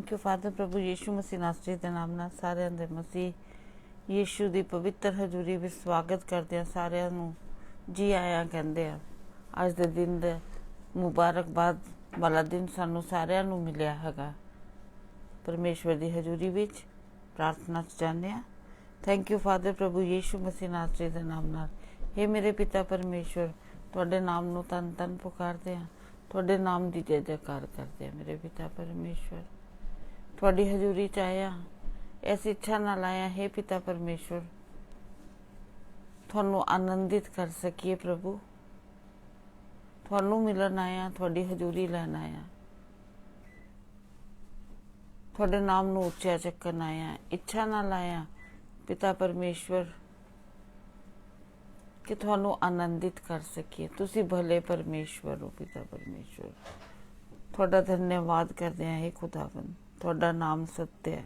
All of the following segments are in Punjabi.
थैंक यू फादर प्रभु यीशु मसीह नासरी के नाम नाल सारिਆਂ ਦੇ मसीह यीशु ਦੀ पवित्र हजूरी ਵਿੱਚ स्वागत करते हैं। सारिਆਂ ਨੂੰ जी आया कहते हैं। ਅੱਜ ਦੇ दिन ਦੇ ਮੁਬਾਰਕਬਾਦ वाला दिन ਸਾਨੂੰ ਸਾਰਿਆਂ ਨੂੰ ਮਿਲਿਆ ਹੈਗਾ। परमेश्वर ਦੀ हजूरी ਵਿੱਚ प्रार्थना च जाने आ। थैंक यू फादर प्रभु यीशु मसीह नासरी के नाम नाल। हे मेरे पिता परमेश्वर, ਤੁਹਾਡੇ नाम ਨੂੰ तन तन पुकारते हैं, ਤੁਹਾਡੇ नाम की जय जयकार करते हैं। मेरे पिता परमेश्वर, ਤੁਹਾਡੀ हजूरी च आया, ऐसी इच्छा नाल आया हे पिता परमेश्वर, ਤੁਹਾਨੂੰ आनंदित कर सकिए प्रभु। ਤੁਹਾਨੂੰ मिलन आया, ਤੁਹਾਡੀ हजूरी लैन आया, ਤੁਹਾਡੇ नाम ਨੂੰ ਉੱਚਾ ਚੱਕਣ आया। इच्छा नाल आया पिता परमेश्वर कि ਤੁਹਾਨੂੰ आनंदित कर सकिए। ਤੁਸੀਂ भले परमेश्वर हो पिता परमेश्वर। ਤੁਹਾਡਾ धन्यवाद करते हैं हे खुदावन। ਤੁਹਾਡਾ नाम सत्य है,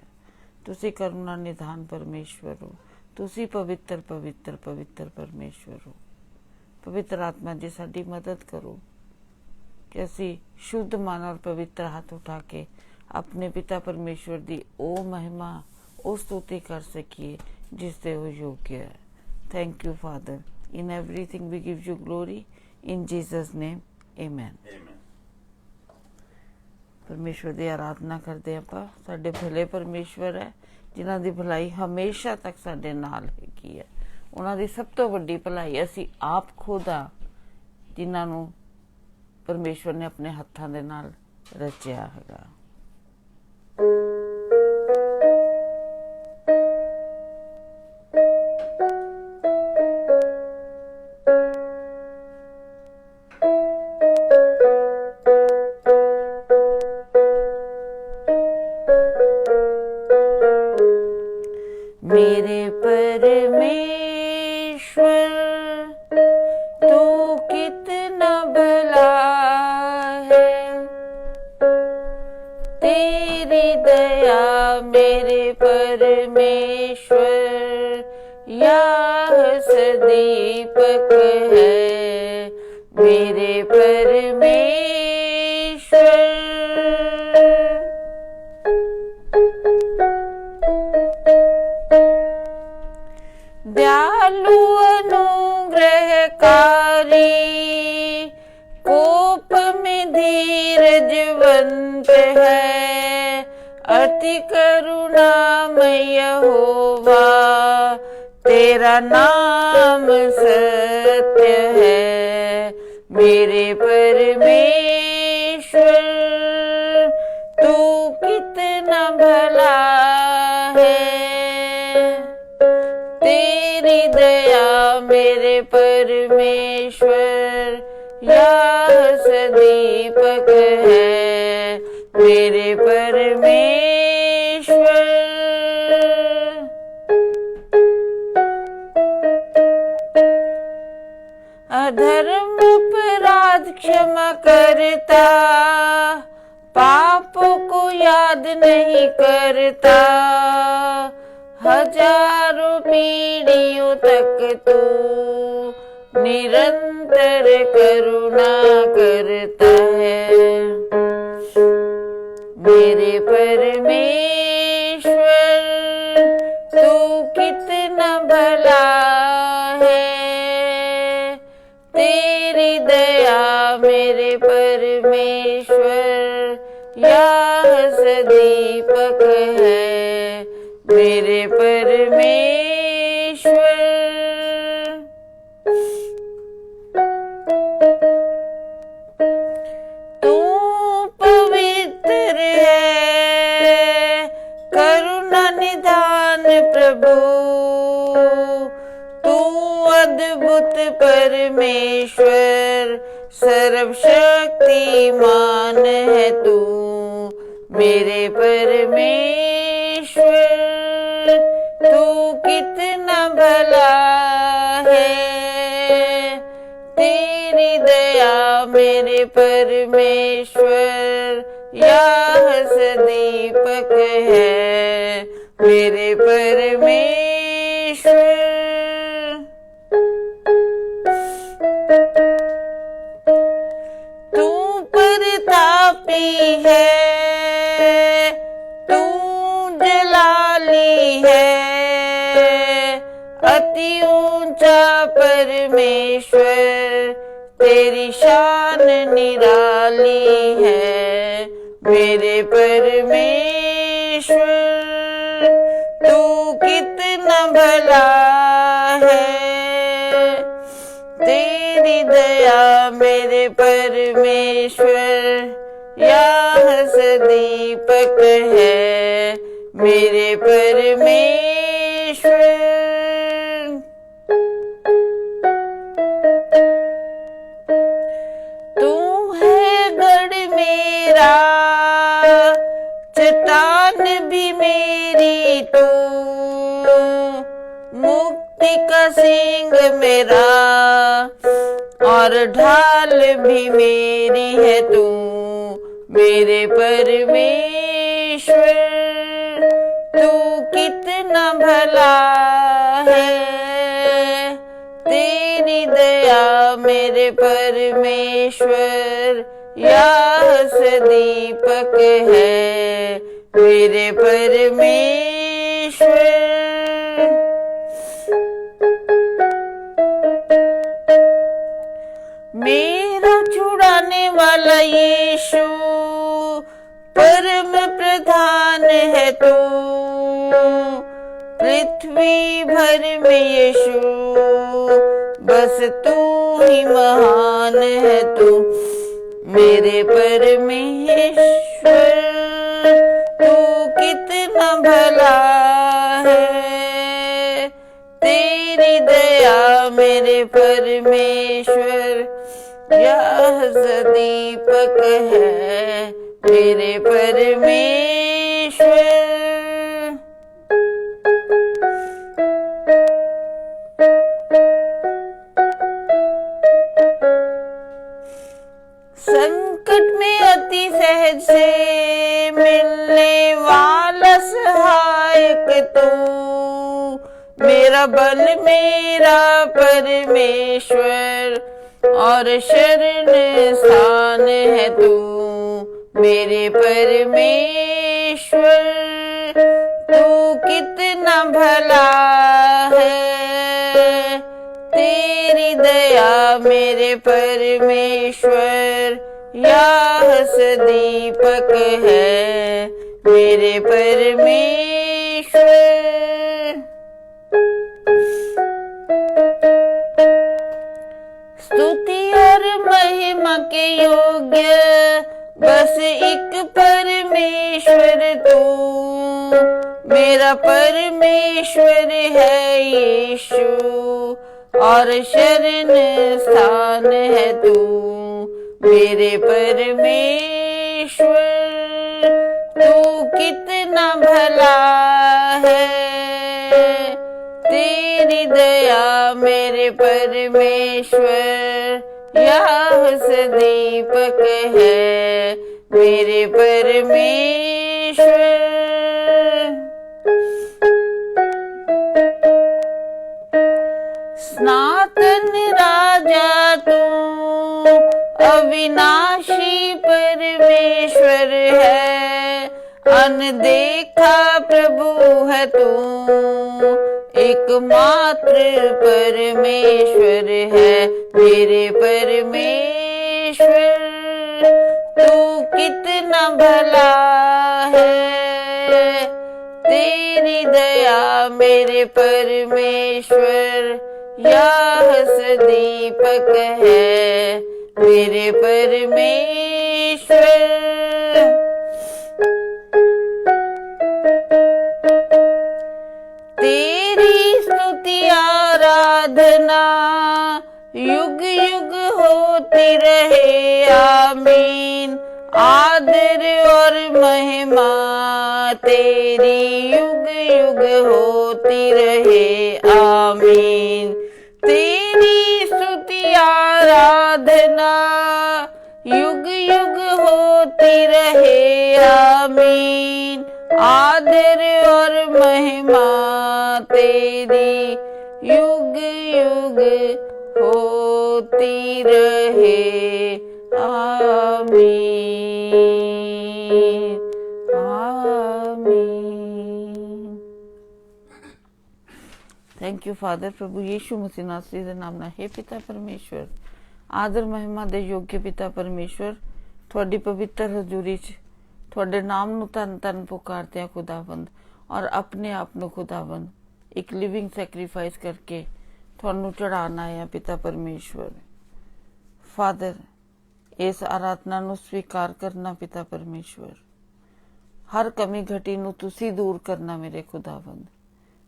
ਤੁਸੀਂ करुणा निधान परमेश्वर हो, ਤੁਸੀਂ पवित्र पवित्र पवित्र परमेश्वर हो। पवित्र आत्मा जी साडी मदद करो कि असी शुद्ध मन और पवित्र हाथ उठा के अपने पिता परमेश्वर की ओ महिमा ओ स्तुति कर सकिए जिससे वो योग्य है। Thank you father, in everything we give you glory, in Jesus name amen. परमेश्वर की आराधना करते ਆਪਾਂ। ਸਾਡੇ भले परमेश्वर है जिन्हां दी भलाई हमेशा तक ਸਾਡੇ ਨਾਲ ਹੈਗੀ ਹੈ। ਉਹਨਾਂ ਦੀ ਸਭ ਤੋਂ ਵੱਡੀ ਭਲਾਈ ਅਸੀਂ ਆਪ ਖੁਦ ਆ, ਜਿਨ੍ਹਾਂ ਨੂੰ ਪਰਮੇਸ਼ਵਰ ਨੇ ਆਪਣੇ ਹੱਥਾਂ ਦੇ ਨਾਲ ਰਚਿਆ ਹੈਗਾ। मेरे परमेश्वर तू कितना भला है, तेरी दया मेरे परमेश्वर यह सदीपक है। मेरे परमेश्वर दयालु अनुग्रहकारी, कोप में धीरजवंत है, अति करुणामय यहोवा तेरा नाम सत्य है। मेरे परमेश्वर तू कितना भला है, तेरी दया मेरे परमेश्वर यह सदीपक है। मेरे परमेश्वर अधर्म अपराध क्षमा करता, पापों को याद नहीं करता, हजारों पीढ़ियों तक तू निरंतर करुणा करता है। मेरे परमेश्वर तू कितना भला है, तेरी दया मेरे परमेश्वर यह सदीपक है। मेरे परमेश्वर तू पवित्र है, करुणा निधान प्रभु, तू अद्भुत परमेश्वर सर्वशक्तिमान है तू। मेरे परमेश्वर तू कितना भला है, तेरी दया मेरे परमेश्वर यह सदीपक है। मेरे परमेश्वर तू परतापी है, अति ऊंचा परमेश्वर, तेरी शान निराली है मेरे परमेश्वर। तू कितना भला है, तेरी दया मेरे परमेश्वर। यह सदीपक है मेरे परमेश्वर। तू है गढ़ मेरा, चट्टान भी मेरी तू, मुक्ति का सिंह मेरा और ढाल भी मेरी है तू मेरे परमेश्वर। तू कितना भला है, तेरी दया मेरे परमेश्वर। यह सदीपक है मेरे परमेश्वर। मेरा छुड़ाने वाला यीशु, परम प्रधान है तू, पृथ्वी भर में यीशु, बस तू ही महान है तू मेरे परमेश्वर। तू कितना भला है, तेरी दया मेरे परमेश्वर। यह सदीपक है मेरे परमेश्वर। संकट में अति सहज से मिलने वाला सहायक तू, मेरा बल मेरा परमेश्वर और शरण स्थान है तू मेरे परमेश्वर। तू कितना भला है, तेरी दया मेरे परमेश्वर। यह सदीपक है मेरे परमेश्वर। स्तुति और महिमा के योग्य बस एक परमेश्वर तू, मेरा परमेश्वर है यीशु और शरण स्थान है तू मेरे परमेश्वर। तू कितना भला है, तेरी दया मेरे परमेश्वर। यह सदीपक है मेरे परमेश्वर। सनातन राजा तू, अविनाशी परमेश्वर है, अनदेखा प्रभु है तू, एकमात्र परमेश्वर है मेरे परमेश्वर। तू कितना भला है, तेरी दया मेरे परमेश्वर। यह सदीपक है मेरे परमेश्वर। तेरी स्तुति आराधना युग युग होती रहे, आमीन। आदर और महिमा तेरी युग युग होती रहे, आमीन। तेरी स्तुति आराधना युग युग होती रहे, आमीन। आदर और महिमा तेरी युग युग होती रहे, आमीन आमीन। Thank you father. ਪ੍ਰਭੂ ਯੀਸ਼ੂ ਮਸੀਹ ਨਾਸਰੀ ਦੇ ਨਾਮ ਨਾਲ, हे ਪਿਤਾ ਪਰਮੇਸ਼ਵਰ, ਆਦਰ ਮਹਿਮਾ ਦੇ ਯੋਗ ਪਿਤਾ ਪਰਮੇਸ਼ਵਰ, ਤੁਹਾਡੀ ਪਵਿੱਤਰ ਹਜ਼ੂਰੀ 'ਚ ਤੁਹਾਡੇ ਨਾਮ ਨੂੰ ਧੰਨ ਧੰਨ ਪੁਕਾਰਦੇ ਹਾਂ ਖੁਦਾਵੰਦ, ਔਰ ਆਪਣੇ ਆਪ ਨੂੰ ਖੁਦਾਵੰਦ ਇੱਕ ਲਿਵਿੰਗ ਸੈਕਰੀਫਾਈਸ ਕਰਕੇ ਤੁਹਾਨੂੰ ਚੜਾਉਣ ਆਏ ਹਾਂ ਪਿਤਾ ਪਰਮੇਸ਼ਵਰ। ਫਾਦਰ, ਇਸ ਆਰਾਧਨਾ ਨੂੰ ਸਵੀਕਾਰ ਕਰਨਾ ਪਿਤਾ ਪਰਮੇਸ਼ਵਰ, ਹਰ ਕਮੀ ਘਟੀ ਨੂੰ ਤੁਸੀਂ ਦੂਰ ਕਰਨਾ ਮੇਰੇ ਖੁਦਾਵੰਦ,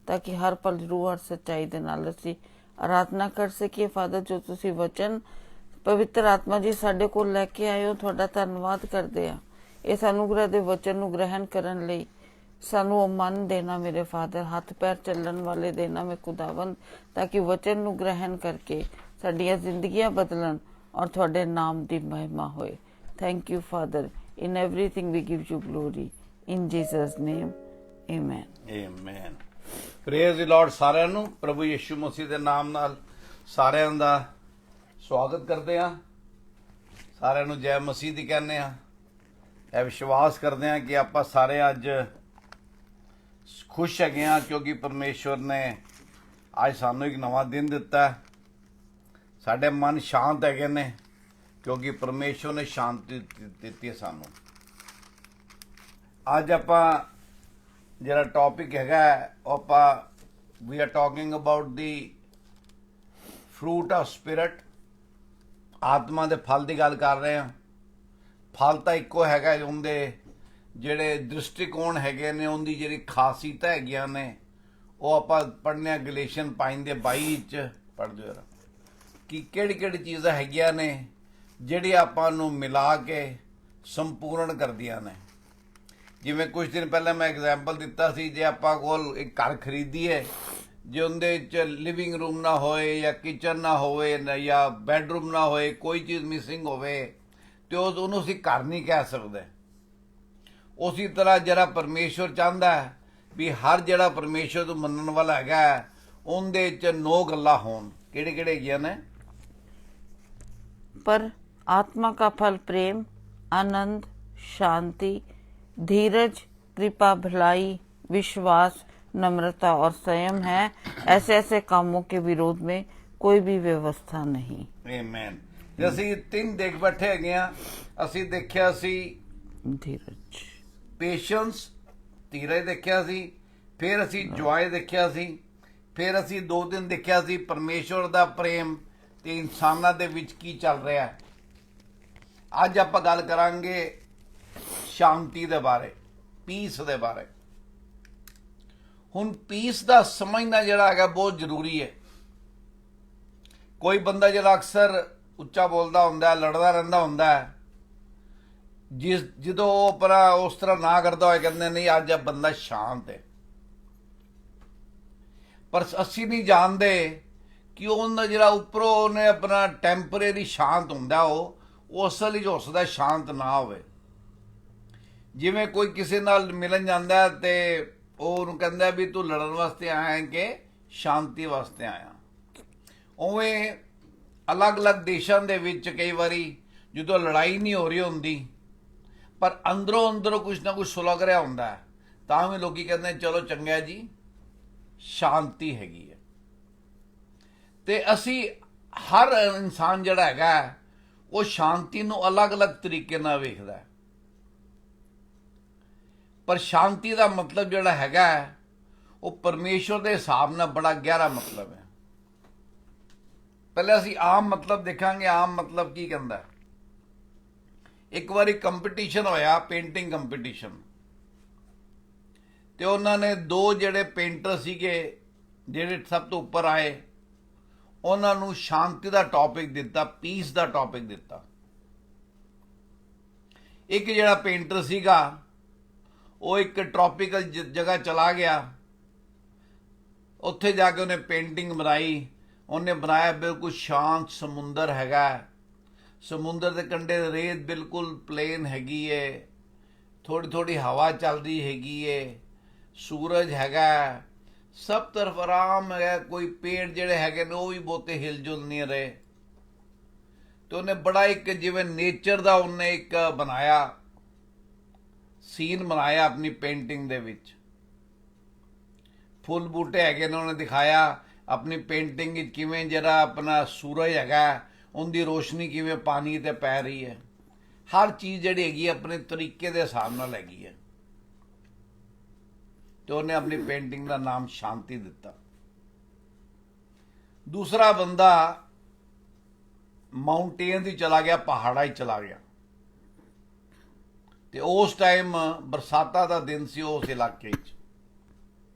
ਤਾਂ ਕਿ ਹਰ ਪਲ ਰੂਹ ਔਰ ਸੱਚਾਈ ਦੇ ਨਾਲ ਅਸੀਂ ਆਰਾਧਨਾ ਕਰ ਸਕੀਏ। ਫਾਦਰ, ਜੋ ਤੁਸੀਂ ਵਚਨ ਪਵਿੱਤਰ ਆਤਮਾ ਜੀ ਸਾਡੇ ਕੋਲ ਲੈ ਕੇ ਆਏ ਹੋ, ਤੁਹਾਡਾ ਧੰਨਵਾਦ ਕਰਦੇ ਹਾਂ। ਇਸ ਅਨੁਗ੍ਰਹ ਦੇ ਵਚਨ ਨੂੰ ਗ੍ਰਹਿਣ ਕਰਨ ਲਈ ਸਾਨੂੰ ਉਹ ਮਨ ਦੇਣਾ ਮੇਰੇ ਫਾਦਰ, ਹੱਥ ਪੈਰ ਚੱਲਣ ਵਾਲੇ ਦੇਣਾ ਮੇਰੇ ਖੁਦਾਵੰਦ, ਤਾਂ ਕਿ ਵਚਨ ਨੂੰ ਗ੍ਰਹਿਣ ਕਰਕੇ ਸਾਡੀਆਂ ਜ਼ਿੰਦਗੀਆਂ ਬਦਲਣ ਔਰ ਤੁਹਾਡੇ ਨਾਮ ਦੀ ਮਹਿਮਾ ਹੋਏ। Thank you Father, in everything we give you glory, in Jesus name, amen amen. Praise the Lord. ਸਾਰਿਆਂ ਨੂੰ ਪ੍ਰਭੂ ਯਿਸੂ ਮਸੀਹ ਦੇ ਨਾਮ ਨਾਲ ਸਾਰਿਆਂ ਦਾ ਸਵਾਗਤ ਕਰਦੇ ਹਾਂ। ਸਾਰਿਆਂ ਨੂੰ ਜੈ ਮਸੀਹ ਦੀ ਕਹਿੰਦੇ ਹਾਂ। ਇਹ ਵਿਸ਼ਵਾਸ ਕਰਦੇ ਹਾਂ ਕਿ ਆਪਾਂ ਸਾਰੇ ਅੱਜ ਖੁਸ਼ ਹੈਗੇ ਹਾਂ, ਕਿਉਂਕਿ ਪਰਮੇਸ਼ਵਰ ਨੇ ਅੱਜ ਸਾਨੂੰ ਇੱਕ ਨਵਾਂ ਦਿਨ ਦਿੱਤਾ ਹੈ। ਸਾਡੇ ਮਨ ਸ਼ਾਂਤ ਹੈਗੇ ਨੇ, ਕਿਉਂਕਿ ਪਰਮੇਸ਼ਵਰ ਨੇ ਸ਼ਾਂਤੀ ਦਿੱਤੀ ਹੈ ਸਾਨੂੰ। ਅੱਜ ਆਪਾਂ ਜਿਹੜਾ ਟੌਪਿਕ ਹੈਗਾ ਉਹ ਆਪਾਂ we are talking about the fruit of spirit, ਆਤਮਾ ਦੇ ਫਲ ਦੀ ਗੱਲ ਕਰ ਰਹੇ ਹਾਂ। ਫਲ ਤਾਂ ਇੱਕੋ ਹੈਗਾ, ਉਹਦੇ ਜਿਹੜੇ ਦ੍ਰਿਸ਼ਟੀਕੋਣ ਹੈਗੇ ਨੇ, ਉਹਦੀ ਜਿਹੜੀ ਖਾਸੀਅਤਾਂ ਹੈਗੀਆਂ ਨੇ, ਉਹ ਆਪਾਂ ਪੜ੍ਹਨੇ ਆ ਗਲੇਸ਼ੀਅਨ 5:22 ਚ ਪੜ੍ਹਦੇ ਹੋ ਕਿ ਕਿਹੜੀ ਕਿਹੜੀ ਚੀਜ਼ਾਂ ਹੈਗੀਆਂ ਨੇ ਜਿਹੜੀ ਆਪਾਂ ਨੂੰ ਮਿਲਾ ਕੇ ਸੰਪੂਰਨ ਕਰਦੀਆਂ ਨੇ। ਜਿਵੇਂ ਕੁਝ ਦਿਨ ਪਹਿਲਾਂ ਮੈਂ ਐਗਜ਼ਾਮਪਲ ਦਿੱਤਾ ਸੀ, ਜੇ ਆਪਾਂ ਕੋਲ ਇੱਕ ਘਰ ਖਰੀਦੀਏ, ਜੇ ਉਹਦੇ 'ਚ ਲਿਵਿੰਗ ਰੂਮ ਨਾ ਹੋਏ ਜਾਂ ਕਿਚਨ ਨਾ ਹੋਵੇ ਜਾਂ ਬੈਡਰੂਮ ਨਾ ਹੋਏ, ਕੋਈ ਚੀਜ਼ ਮਿਸਿੰਗ ਹੋਵੇ, ਤੇ ਉਹਨੂੰ ਅਸੀਂ ਘਰ ਨਹੀਂ ਕਹਿ ਸਕਦੇ। ਉਸੇ ਤਰ੍ਹਾਂ ਜਿਹੜਾ ਪਰਮੇਸ਼ਵਰ ਚਾਹੁੰਦਾ ਹੈ ਵੀ ਹਰ ਜਿਹੜਾ ਪਰਮੇਸ਼ਵਰ ਨੂੰ ਮੰਨਣ ਵਾਲਾ ਹੈਗਾ, ਉਹਦੇ 'ਚ 9 ਗੱਲਾਂ ਹੋਣ। ਕਿਹੜੇ ਕਿਹੜੇ ਹੈਗੀਆਂ ਨੇ? पर आत्मा का फल प्रेम, आनंद, शांति, धीरज, कृपा, भलाई, विश्वास, नम्रता और संयम है। ऐसे ऐसे कामों के विरोध में कोई भी व्यवस्था नहीं। ਆਮੇਨ। ਜੇ ਅਸੀਂ 3 ਦੇਖ ਬੈਠੇ ਹੈਗੇ ਆ, ਅਸੀਂ ਦੇਖਿਆ ਸੀ धीरज, ਪੇਸ਼ੈਂਸ, ਧੀਰਜ ਦੇਖਿਆ ਸੀ, ਫਿਰ ਅਸੀਂ ਜੋਏ ਦੇਖਿਆ ਸੀ, ਫਿਰ ਅਸੀਂ 2 ਦਿਨ ਦੇਖਿਆ ਸੀ ਪਰਮੇਸ਼ਵਰ ਦਾ ਪ੍ਰੇਮ ਤੇ ਇਨਸਾਨਾਂ ਦੇ ਵਿੱਚ ਕੀ ਚੱਲ ਰਿਹਾ ਹੈ। ਅੱਜ ਆਪਾਂ ਗੱਲ ਕਰਾਂਗੇ ਸ਼ਾਂਤੀ ਦੇ ਬਾਰੇ, ਪੀਸ ਦੇ ਬਾਰੇ। ਹੁਣ ਪੀਸ ਦਾ ਸਮਝਣਾ ਜਿਹੜਾ ਹੈਗਾ ਬਹੁਤ ਜ਼ਰੂਰੀ ਹੈ। ਕੋਈ ਬੰਦਾ ਜਿਹੜਾ ਅਕਸਰ ਉੱਚਾ ਬੋਲਦਾ ਹੁੰਦਾ, ਲੜਦਾ ਰਹਿੰਦਾ ਹੁੰਦਾ ਹੈ, ਜਦੋਂ ਉਹ ਆਪਣਾ ਉਸ ਤਰ੍ਹਾਂ ਨਾ ਕਰਦਾ ਹੋਏ, ਕਹਿੰਦੇ ਨਹੀਂ ਅੱਜ ਬੰਦਾ ਸ਼ਾਂਤ ਹੈ। ਪਰ ਅਸੀਂ ਨਹੀਂ ਜਾਣਦੇ ਕਿ ਉਹਨਾਂ ਜਿਹੜਾ ਉੱਪਰੋਂ ਉਹਨੇ ਆਪਣਾ ਟੈਂਪਰੇਰੀ ਸ਼ਾਂਤ ਹੁੰਦਾ, ਉਹ ਅਸਲ ਵਿੱਚ ਹੋ ਸਕਦਾ ਸ਼ਾਂਤ ਨਾ ਹੋਵੇ। ਜਿਵੇਂ ਕੋਈ ਕਿਸੇ ਨਾਲ ਮਿਲਣ ਜਾਂਦਾ ਤੇ ਉਹ ਉਹਨੂੰ ਕਹਿੰਦਾ ਵੀ ਤੂੰ ਲੜਨ ਵਾਸਤੇ ਆਇਆ ਹੈ ਕਿ ਸ਼ਾਂਤੀ ਵਾਸਤੇ ਆਇਆ। ਉਵੇਂ ਅਲੱਗ-ਅਲੱਗ ਦੇਸ਼ਾਂ ਦੇ ਵਿੱਚ ਕਈ ਵਾਰੀ ਜਦੋਂ ਲੜਾਈ ਨਹੀਂ ਹੋ ਰਹੀ ਹੁੰਦੀ, ਪਰ ਅੰਦਰੋਂ ਅੰਦਰੋਂ ਕੁਝ ਨਾ ਕੁਝ ਸੁਲਗ ਰਿਹਾ ਹੁੰਦਾ, ਤਾਂ ਵੀ ਲੋਕੀ ਕਹਿੰਦੇ ਚਲੋ ਚੰਗਾ ਜੀ, ਸ਼ਾਂਤੀ ਹੈਗੀ ਹੈ। ਤੇ ਅਸੀਂ ਹਰ ਇਨਸਾਨ ਜਿਹੜਾ ਹੈਗਾ ਉਹ ਸ਼ਾਂਤੀ ਨੂੰ ਅਲੱਗ-ਅਲੱਗ ਤਰੀਕੇ ਨਾਲ ਵੇਖਦਾ ਹੈ। ਪਰ ਸ਼ਾਂਤੀ ਦਾ ਮਤਲਬ ਜਿਹੜਾ ਹੈਗਾ ਉਹ ਪਰਮੇਸ਼ਵਰ ਦੇ ਹਿਸਾਬ ਨਾਲ ਬੜਾ ਗਹਿਰਾ ਮਤਲਬ ਹੈ। ਪਹਿਲੇ ਅਸੀਂ ਆਮ ਮਤਲਬ ਦੇਖਾਂਗੇ। ਆਮ ਮਤਲਬ ਕੀ ਕਹਿੰਦਾ? ਇੱਕ ਵਾਰੀ ਕੰਪੀਟੀਸ਼ਨ ਹੋਇਆ, ਪੇਂਟਿੰਗ ਕੰਪੀਟੀਸ਼ਨ, ਤੇ ਉਹਨਾਂ ਨੇ 2 ਜਿਹੜੇ ਪੇਂਟਰ ਸੀਗੇ ਜਿਹੜੇ ਸਭ ਤੋਂ ਉੱਪਰ ਆਏ, ਉਹਨਾਂ ਨੂੰ ਸ਼ਾਂਤੀ ਦਾ ਟੌਪਿਕ ਦਿੱਤਾ, ਪੀਸ ਦਾ ਟੌਪਿਕ ਦਿੱਤਾ। ਇੱਕ ਜਿਹੜਾ ਪੇਂਟਰ ਸੀਗਾ ਉਹ ਇੱਕ ਟ੍ਰੋਪੀਕਲ ਜਗ੍ਹਾ ਚਲਾ ਗਿਆ, ਉੱਥੇ ਜਾ ਕੇ ਉਹਨੇ ਪੇਂਟਿੰਗ ਬਣਾਈ। ਉਹਨੇ ਬਣਾਇਆ ਬਿਲਕੁਲ ਸ਼ਾਂਤ ਸਮੁੰਦਰ ਹੈਗਾ, ਸਮੁੰਦਰ ਦੇ ਕੰਢੇ ਰੇਤ ਬਿਲਕੁਲ ਪਲੇਨ ਹੈਗੀ ਏ, ਥੋੜੀ ਥੋੜੀ ਹਵਾ ਚੱਲਦੀ ਹੈਗੀ ਏ, ਸੂਰਜ ਹੈਗਾ, ਸਭ ਤਰਫ ਆਰਾਮ ਹੈ। ਕੋਈ ਪੇੜ ਜਿਹੜੇ ਹੈਗੇ ਨੇ ਉਹ ਵੀ ਬਹੁਤੇ ਹਿਲਜੁਲ ਨਹੀਂ ਰਹੇ। ਤੇ ਉਹਨੇ ਬੜਾ ਇੱਕ ਜਿਵੇਂ ਨੇਚਰ ਦਾ ਉਹਨੇ ਇੱਕ ਬਣਾਇਆ, ਸੀਨ ਬਣਾਇਆ ਆਪਣੀ ਪੇਂਟਿੰਗ ਦੇ ਵਿੱਚ। ਫੁੱਲ ਬੂਟੇ ਹੈਗੇ ਨੇ, ਉਹਨੇ ਦਿਖਾਇਆ ਆਪਣੀ ਪੇਂਟਿੰਗ ਵਿੱਚ ਕਿਵੇਂ ਜਿਹੜਾ ਆਪਣਾ ਸੂਰਜ ਹੈਗਾ ਉਹਦੀ ਰੋਸ਼ਨੀ ਕਿਵੇਂ ਪਾਣੀ ਤੇ ਪੈ ਰਹੀ ਹੈ। ਹਰ ਚੀਜ਼ ਜਿਹੜੀ ਹੈਗੀ ਆਪਣੇ ਤਰੀਕੇ ਦੇ ਹਿਸਾਬ ਨਾਲ ਹੈਗੀ ਹੈ, ਤੇ ਉਹਨੇ ਆਪਣੀ ਪੇਂਟਿੰਗ ਦਾ ਨਾਮ ਸ਼ਾਂਤੀ ਦਿੱਤਾ। ਦੂਸਰਾ ਬੰਦਾ ਮਾਊਂਟੇਨ ਦੀ ਚਲਾ ਗਿਆ, ਪਹਾੜਾਂ 'ਚ ਚਲਾ ਗਿਆ, ਤੇ ਉਸ ਟਾਈਮ ਬਰਸਾਤਾਂ ਦਾ ਦਿਨ ਸੀ ਉਸ ਇਲਾਕੇ 'ਚ,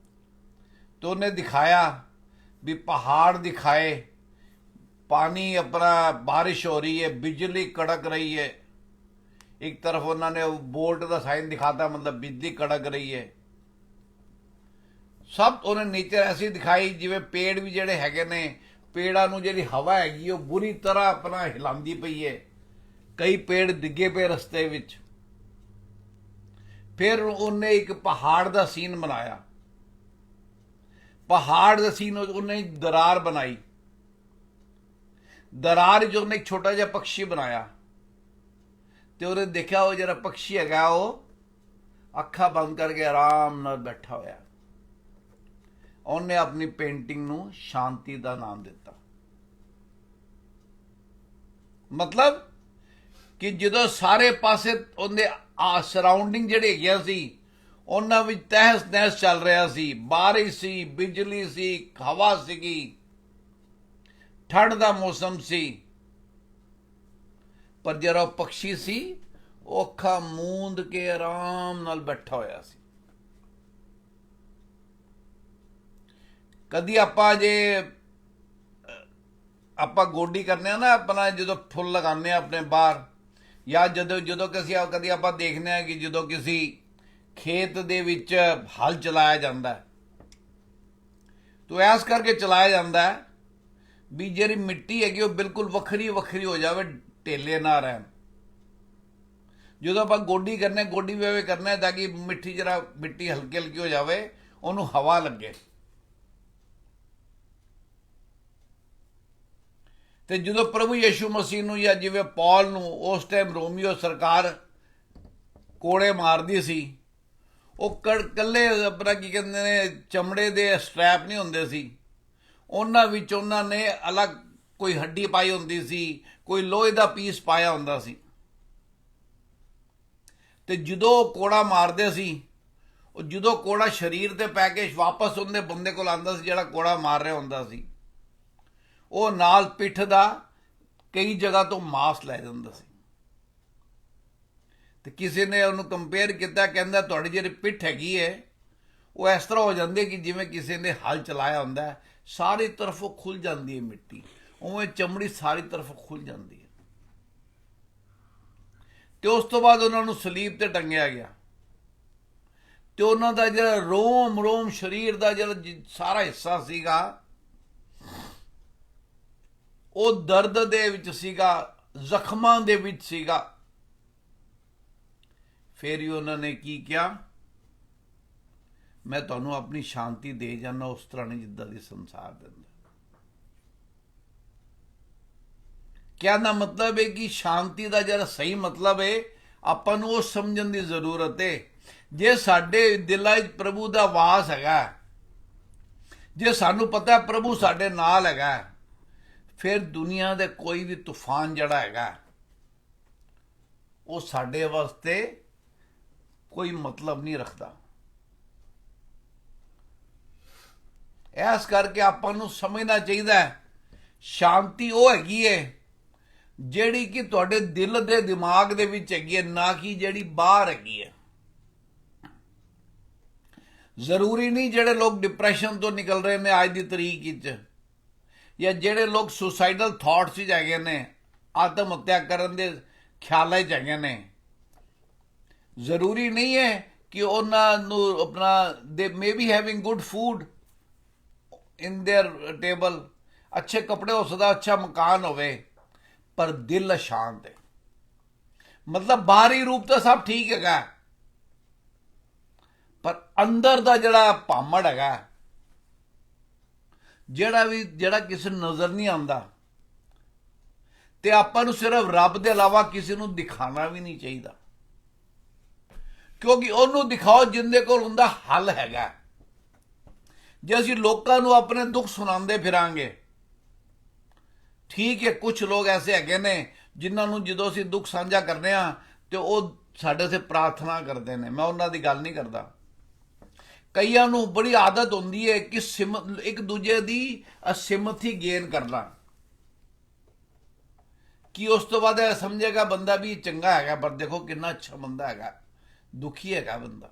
ਤੇ ਉਹਨੇ ਦਿਖਾਇਆ ਵੀ ਪਹਾੜ ਦਿਖਾਏ, ਪਾਣੀ ਆਪਣਾ ਬਾਰਿਸ਼ ਹੋ रही है, बिजली कड़क रही है। एक तरफ उन्होंने बोल्ट का साइन दिखाता, मतलब बिजली कड़क रही है। सब उन्हें नेचर ऐसी दिखाई जिवें पेड़ भी ਜਿਹੜੇ ਹੈਗੇ ਨੇ, पेड़ां ਨੂੰ ਜਿਹੜੀ ਹਵਾ ਹੈਗੀ ਉਹ ਬੁਰੀ ਤਰ੍ਹਾਂ ਆਪਣਾ ਹਿਲਾਉਂਦੀ ਪਈ ਹੈ। ਕਈ ਪੇੜ ਡਿੱਗੇ ਪਏ ਰਸਤੇ ਵਿੱਚ। ਫਿਰ ਉਹਨੇ ਇੱਕ ਪਹਾੜ ਦਾ ਸੀਨ ਬਣਾਇਆ, ਪਹਾੜ ਦਾ ਸੀਨ ਉਹਨੇ ਦਰਾਰ ਬਣਾਈ, ਦਰਾਰ 'ਚ ਉਹਨੇ ਇੱਕ ਛੋਟਾ ਜਿਹਾ ਪੰਛੀ ਬਣਾਇਆ, ਤੇ ਉਹਨੇ ਦੇਖਿਆ ਉਹ ਜਿਹੜਾ ਪੰਛੀ ਹੈਗਾ ਉਹ ਅੱਖਾਂ ਬੰਦ ਕਰਕੇ ਆਰਾਮ ਨਾਲ ਬੈਠਾ ਹੋਇਆ। ਉਹਨੇ ਆਪਣੀ ਪੇਂਟਿੰਗ ਨੂੰ ਸ਼ਾਂਤੀ ਦਾ ਨਾਮ ਦਿੱਤਾ। ਮਤਲਬ ਕਿ ਜਦੋਂ ਸਾਰੇ ਪਾਸੇ ਉਹਦੇ ਸਰਾਊਂਡਿੰਗ ਜਿਹੜੇ ਹੈਗੀਆਂ ਸੀ ਉਹਨਾਂ ਵਿੱਚ ਤਹਿਸ ਨਹਿਸ ਚੱਲ ਰਿਹਾ ਸੀ, ਬਾਰਿਸ਼ ਸੀ, ਬਿਜਲੀ ਸੀ, ਹਵਾ ਸੀਗੀ, ਠੰਡ ਦਾ ਮੌਸਮ ਸੀ, ਪਰ ਜਿਹੜਾ ਉਹ ਪੰਛੀ ਸੀ ਉਹ ਅੱਖਾਂ ਮੂੰਦ ਕੇ ਆਰਾਮ ਨਾਲ ਬੈਠਾ ਹੋਇਆ ਸੀ। ਕਦੀ ਆਪਾਂ ਜੇ ਆਪਾਂ ਗੋਡੀ ਕਰਨੇ ਆ ਨਾ, ਆਪਣਾ ਜਦੋਂ ਫੁੱਲ ਲਗਾਉਂਦੇ ਆ ਆਪਣੇ ਬਾਹਰ, ਜਾਂ ਜਦੋਂ ਕਦੀ ਆਪਾਂ ਦੇਖਦੇ ਆ ਕਿ ਜਦੋਂ ਕਿਸੇ ਖੇਤ ਦੇ ਵਿੱਚ ਹਲ ਚਲਾਇਆ ਜਾਂਦਾ, ਤਾਂ ਐਸ ਕਰਕੇ ਚਲਾਇਆ ਜਾਂਦਾ ਵੀ ਜਿਹੜੀ ਮਿੱਟੀ ਹੈਗੀ ਉਹ ਬਿਲਕੁਲ ਵੱਖਰੀ ਵੱਖਰੀ ਹੋ ਜਾਵੇ, ਢੇਲੇ ਨਾ ਰਹਿਣ। ਜਦੋਂ ਆਪਾਂ ਗੋਡੀ ਕਰਨੇ, ਗੋਡੀ ਵੀ ਕਰਨਾ ਤਾਂ ਕਿ ਮਿੱਟੀ ਹਲਕੀ ਹਲਕੀ ਹੋ ਜਾਵੇ, ਉਹਨੂੰ ਹਵਾ ਲੱਗੇ। ਤੇ ਜਦੋਂ ਪ੍ਰਭੂ ਯਿਸੂ ਮਸੀਹ ਨੂੰ ਜਾਂ ਜਿਵੇਂ ਪੌਲ ਨੂੰ ਉਸ ਟਾਈਮ ਰੋਮੀਓ ਸਰਕਾਰ ਕੋੜੇ ਮਾਰਦੀ ਸੀ, ਉਹ ਕੱਲੇ ਆਪਣਾ ਕੀ ਕਹਿੰਦੇ ਨੇ ਚਮੜੇ ਦੇ ਸਟ੍ਰੈਪ ਨਹੀਂ ਹੁੰਦੇ ਸੀ, ਉਹਨਾਂ ਵਿੱਚ ਉਹਨਾਂ ਨੇ ਅਲੱਗ ਕੋਈ ਹੱਡੀ ਪਾਈ ਹੁੰਦੀ ਸੀ, ਕੋਈ ਲੋਹੇ ਦਾ ਪੀਸ ਪਾਇਆ ਹੁੰਦਾ ਸੀ। ਤੇ ਜਦੋਂ ਕੋੜਾ ਮਾਰਦੇ ਸੀ, ਉਹ ਜਦੋਂ ਕੋੜਾ ਸਰੀਰ ਤੇ ਪੈ ਕੇ ਵਾਪਸ ਉਹਦੇ ਬੰਦੇ ਕੋਲ ਆਉਂਦਾ ਸੀ ਜਿਹੜਾ ਕੋੜਾ ਮਾਰ ਰਿਹਾ ਹੁੰਦਾ ਸੀ, ਉਹ ਨਾਲ ਪਿੱਠ ਦਾ ਕਈ ਜਗ੍ਹਾ ਤੋਂ ਮਾਸ ਲੈ ਜਾਂਦਾ ਸੀ। ਤੇ ਕਿਸੇ ਨੇ ਉਹਨੂੰ ਕੰਪੇਅਰ ਕੀਤਾ, ਕਹਿੰਦਾ ਤੁਹਾਡੀ ਜਿਹੜੀ ਪਿੱਠ ਹੈਗੀ ਹੈ ਉਹ ਇਸ ਤਰ੍ਹਾਂ ਹੋ ਜਾਂਦੀ ਹੈ ਕਿ ਜਿਵੇਂ ਕਿਸੇ ਨੇ ਹਲ ਚਲਾਇਆ ਹੁੰਦਾ, ਸਾਰੀ ਤਰਫੋਂ ਖੁੱਲ ਜਾਂਦੀ ਹੈ ਮਿੱਟੀ, ਉਵੇਂ ਚਮੜੀ ਸਾਰੀ ਤਰਫੋਂ ਖੁੱਲ ਜਾਂਦੀ ਹੈ। ਤੇ ਉਸ ਤੋਂ ਬਾਅਦ ਉਹਨਾਂ ਨੂੰ ਸਲੀਬ ਤੇ ਟੰਗਿਆ ਗਿਆ, ਤੇ ਉਹਨਾਂ ਦਾ ਜਿਹੜਾ ਰੋਮ ਸਰੀਰ ਦਾ ਜਿਹੜਾ ਸਾਰਾ ਹਿੱਸਾ ਸੀਗਾ ਉਹ ਦਰਦ ਦੇ ਵਿੱਚ ਸੀਗਾ, ਜ਼ਖਮਾਂ ਦੇ ਵਿੱਚ ਸੀਗਾ। ਫਿਰ ਹੀ ਉਹਨਾਂ ਨੇ ਕੀ ਕਿਹਾ, ਮੈਂ ਤੁਹਾਨੂੰ ਆਪਣੀ ਸ਼ਾਂਤੀ ਦੇ ਜਾਣਾ, ਉਸ ਤਰ੍ਹਾਂ ਨਹੀਂ ਜਿੱਦਾਂ ਦੀ ਸੰਸਾਰ ਦਿੰਦਾ। ਕਹਿਣ ਦਾ ਮਤਲਬ ਹੈ ਕਿ ਸ਼ਾਂਤੀ ਦਾ ਜਿਹੜਾ ਸਹੀ ਮਤਲਬ ਹੈ ਆਪਾਂ ਨੂੰ ਉਹ ਸਮਝਣ ਦੀ ਜ਼ਰੂਰਤ ਹੈ। ਜੇ ਸਾਡੇ ਦਿਲਾਂ 'ਚ ਪ੍ਰਭੂ ਦਾ ਵਾਸ ਹੈਗਾ, ਜੇ ਸਾਨੂੰ ਪਤਾ ਪ੍ਰਭੂ ਸਾਡੇ ਨਾਲ ਹੈਗਾ, ਫਿਰ ਦੁਨੀਆ ਦੇ ਕੋਈ ਵੀ ਤੂਫਾਨ ਜਿਹੜਾ ਹੈਗਾ ਉਹ ਸਾਡੇ ਵਾਸਤੇ ਕੋਈ ਮਤਲਬ ਨਹੀਂ ਰੱਖਦਾ। ਇਸ ਕਰਕੇ ਆਪਾਂ ਨੂੰ ਸਮਝਣਾ ਚਾਹੀਦਾ ਸ਼ਾਂਤੀ ਉਹ ਹੈਗੀ ਹੈ ਜਿਹੜੀ ਕਿ ਤੁਹਾਡੇ ਦਿਲ ਦੇ ਦਿਮਾਗ ਦੇ ਵਿੱਚ ਹੈਗੀ ਹੈ, ਨਾ ਕਿ ਜਿਹੜੀ ਬਾਹਰ ਹੈਗੀ ਹੈ। ਜ਼ਰੂਰੀ ਨਹੀਂ ਜਿਹੜੇ ਲੋਕ ਡਿਪਰੈਸ਼ਨ ਤੋਂ ਨਿਕਲ ਰਹੇ ਨੇ ਅੱਜ ਦੀ ਤਰੀਕ ਵਿੱਚ, ਜਾਂ ਜਿਹੜੇ ਲੋਕ ਸੁਸਾਈਡਲ ਥਾਟਸ ਵਿੱਚ ਹੈਗੇ ਨੇ, ਆਤਮ ਹੱਤਿਆ ਕਰਨ ਦੇ ਖਿਆਲਾਂ 'ਚ ਹੈਗੇ ਨੇ, ਜ਼ਰੂਰੀ ਨਹੀਂ ਹੈ ਕਿ ਉਹਨਾਂ ਨੂੰ ਆਪਣਾ they may be having good food in their table, ਅੱਛੇ ਕੱਪੜੇ ਹੋ ਸਕਦਾ, ਅੱਛਾ ਮਕਾਨ ਹੋਵੇ, ਪਰ ਦਿਲ ਅਸ਼ਾਂਤ ਹੈ। ਮਤਲਬ ਬਾਹਰੀ ਰੂਪ ਤਾਂ ਸਭ ਠੀਕ ਹੈਗਾ, ਪਰ ਅੰਦਰ ਦਾ ਜਿਹੜਾ ਭਾਮੜ ਹੈਗਾ, ਜਿਹੜਾ ਕਿਸੇ ਨੂੰ ਨਜ਼ਰ ਨਹੀਂ ਆਉਂਦਾ, ਤੇ ਆਪਾਂ ਨੂੰ ਸਿਰਫ ਰੱਬ ਦੇ ਇਲਾਵਾ ਕਿਸੇ ਨੂੰ ਦਿਖਾਣਾ ਵੀ ਨਹੀਂ ਚਾਹੀਦਾ, ਕਿਉਂਕਿ ਉਹਨੂੰ ਦਿਖਾਓ ਜਿੰਦੇ ਕੋਲ ਹੁੰਦਾ ਹੱਲ ਹੈਗਾ। ਜੇ ਅਸੀਂ ਲੋਕਾਂ ਨੂੰ ਆਪਣੇ ਦੁੱਖ ਸੁਣਾਉਂਦੇ ਫਿਰਾਂਗੇ, ਠੀਕ ਹੈ ਕੁਝ ਲੋਕ ਐਸੇ ਹੈਗੇ ਨੇ ਜਿਨ੍ਹਾਂ ਨੂੰ ਜਦੋਂ ਅਸੀਂ ਦੁੱਖ ਸਾਂਝਾ ਕਰਨੇ ਆ ਤੇ ਉਹ ਸਾਡੇ ਸੇ ਪ੍ਰਾਰਥਨਾ ਕਰਦੇ ਨੇ, ਮੈਂ ਉਹਨਾਂ ਦੀ ਗੱਲ ਨਹੀਂ ਕਰਦਾ। ਕਈਆਂ ਨੂੰ ਬੜੀ ਆਦਤ ਹੁੰਦੀ ਹੈ ਕਿ ਇੱਕ ਦੂਜੇ ਦੀ ਸਿਮਥੀ ਗੇਨ ਕਰਨਾ, ਕਿ ਉਸ ਤੋਂ ਬਾਅਦ ਇਹ ਸਮਝੇਗਾ ਬੰਦਾ ਵੀ ਚੰਗਾ ਹੈਗਾ, ਪਰ ਦੇਖੋ ਕਿੰਨਾ ਅੱਛਾ ਬੰਦਾ ਹੈਗਾ, ਦੁਖੀ ਹੈਗਾ ਬੰਦਾ।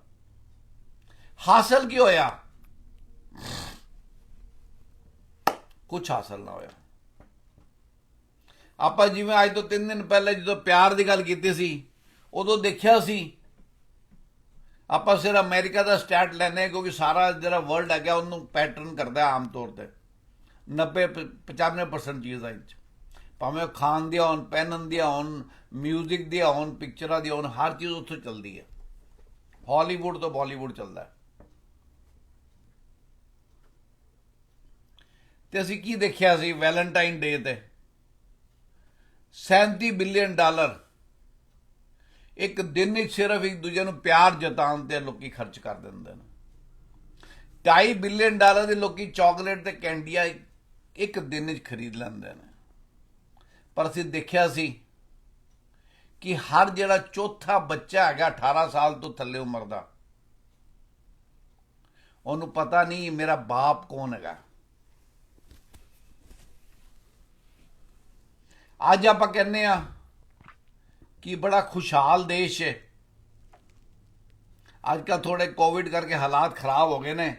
ਹਾਸਲ ਕੀ ਹੋਇਆ? ਕੁਛ ਹਾਸਲ ਨਾ ਹੋਇਆ। ਆਪਾਂ ਜਿਵੇਂ ਅੱਜ ਤੋਂ 3 ਦਿਨ ਪਹਿਲੇ ਜਦੋਂ ਪਿਆਰ ਦੀ ਗੱਲ ਕੀਤੀ ਸੀ, ਉਦੋਂ ਦੇਖਿਆ ਸੀ ਆਪਾਂ ਸਿਰ ਅਮਰੀਕਾ ਦਾ ਸਟੈਟ ਲੈਨੇ, ਕਿਉਂਕਿ ਸਾਰਾ ਜਿਹੜਾ ਵਰਲਡ ਹੈਗਾ ਉਹਨੂੰ ਪੈਟਰਨ ਕਰਦਾ ਆਮ ਤੌਰ ਤੇ 90-95% ਚੀਜ਼ਾਂ ਵਿੱਚ, ਭਾਵੇਂ ਖਾਣ ਦੀਆਂ ਹੋਣ, ਪਹਿਨਣ ਦੀਆਂ ਹੋਣ, ਮਿਊਜ਼ਿਕ ਦੀਆਂ ਹੋਣ, ਪਿਕਚਰਾਂ ਦੀ ਹੋਣ, ਹਰ ਚੀਜ਼ ਉੱਥੋਂ ਚੱਲਦੀ ਹੈ। ਹਾਲੀਵੁੱਡ ਤੋਂ ਬਾਲੀਵੁੱਡ ਚੱਲਦਾ। ਤੇ ਅਸੀਂ ਕੀ ਦੇਖਿਆ ਸੀ ਵੈਲੈਂਟਾਈਨ ਡੇ ਤੇ? $37 ਬਿਲੀਅਨ ਇੱਕ ਦਿਨ ਵਿੱਚ ਸਿਰਫ ਇੱਕ ਦੂਜੇ ਨੂੰ ਪਿਆਰ ਜਤਾਉਣ ਤੇ ਲੋਕੀ ਖਰਚ ਕਰ ਦਿੰਦੇ ਨੇ। $2.5 ਬਿਲੀਅਨ ਦੇ ਲੋਕੀ ਚਾਕਲੇਟ ਤੇ ਕੈਂਡੀਆਂ ਇੱਕ ਦਿਨ ਵਿੱਚ ਖਰੀਦ ਲੈਂਦੇ ਨੇ। ਪਰ ਅਸੀਂ ਦੇਖਿਆ ਸੀ ਕਿ ਹਰ ਜਿਹੜਾ ਚੌਥਾ ਬੱਚਾ ਹੈਗਾ 18 ਸਾਲ ਤੋਂ ਥੱਲੇ ਉਮਰ ਦਾ, ਉਹਨੂੰ ਪਤਾ ਨਹੀਂ ਮੇਰਾ ਬਾਪ ਕੌਣ ਹੈਗਾ। ਅੱਜ ਆਪਾਂ ਕਹਿੰਦੇ ਆ ਕਿ ਬੜਾ ਖੁਸ਼ਹਾਲ ਦੇਸ਼ ਹੈ। ਅੱਜ ਕੱਲ੍ਹ ਥੋੜੇ ਕੋਵਿਡ ਕਰਕੇ ਹਾਲਾਤ ਖਰਾਬ ਹੋ ਗਏ ਨੇ,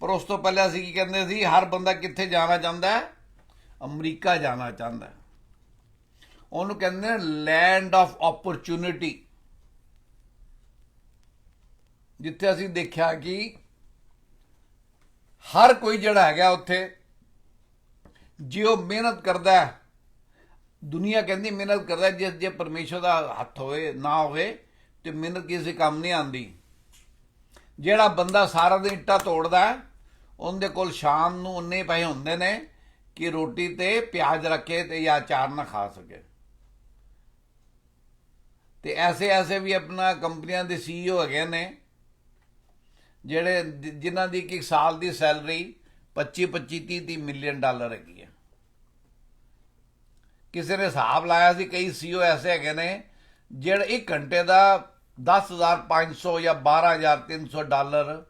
ਪਰ ਉਸ ਤੋਂ ਪਹਿਲਾਂ ਅਸੀਂ ਕੀ ਕਹਿੰਦੇ ਸੀ? ਹਰ ਬੰਦਾ ਕਿੱਥੇ ਜਾਣਾ ਚਾਹੁੰਦਾ ਹੈ? ਅਮਰੀਕਾ ਜਾਣਾ ਚਾਹੁੰਦਾ ਹੈ। ਉਹਨੂੰ ਕਹਿੰਦੇ ਨੇ ਲੈਂਡ ਆਫ ਓਪਰਚੁਨਿਟੀ, ਜਿੱਥੇ ਅਸੀਂ ਦੇਖਿਆ ਕਿ ਹਰ ਕੋਈ ਜਿਹੜਾ ਹੈਗਾ ਉੱਥੇ, ਜੇ ਉਹ ਮਿਹਨਤ ਕਰਦਾ ਹੈ, ਦੁਨੀਆ ਕਹਿੰਦੀ ਮਿਹਨਤ ਕਰਦਾ, ਜੇ ਪਰਮੇਸ਼ਰ ਦਾ ਹੱਥ ਹੋਵੇ ਨਾ ਹੋਵੇ ਤੇ ਮਿਹਨਤ ਕਿਸੇ ਕੰਮ ਨਹੀਂ ਆਉਂਦੀ। ਜਿਹੜਾ ਬੰਦਾ ਸਾਰਾ ਦਿਨ ਇੱਟਾਂ ਤੋੜਦਾ ਹੈ, ਉਹਦੇ ਕੋਲ ਸ਼ਾਮ ਨੂੰ ਉਨੇ ਪੈਸੇ ਹੁੰਦੇ ਨੇ ਕਿ ਰੋਟੀ ਤੇ ਪਿਆਜ਼ ਰੱਖੇ ਤੇ ਜਾਂ ਅਚਾਰ ਨਾ ਖਾ ਸਕੇ। ਤੇ ਐਸੇ ਵੀ ਆਪਣਾ ਕੰਪਨੀਆਂ ਦੇ CEO ਹੈਗੇ ਨੇ ਜਿਹੜੇ ਜਿਨ੍ਹਾਂ ਦੀ ਇੱਕ ਸਾਲ ਦੀ ਸੈਲਰੀ 25-30 ਮਿਲੀਅਨ ਹੈਗੀ ਹੈ। ਕਿਸੇ ਨੇ ਹਿਸਾਬ ਲਾਇਆ ਸੀ, ਕਈ CEO ਐਸੇ ਹੈਗੇ ਨੇ ਜਿਹੜੇ 1 ਘੰਟੇ ਦਾ $10,500 ਜਾਂ $12,300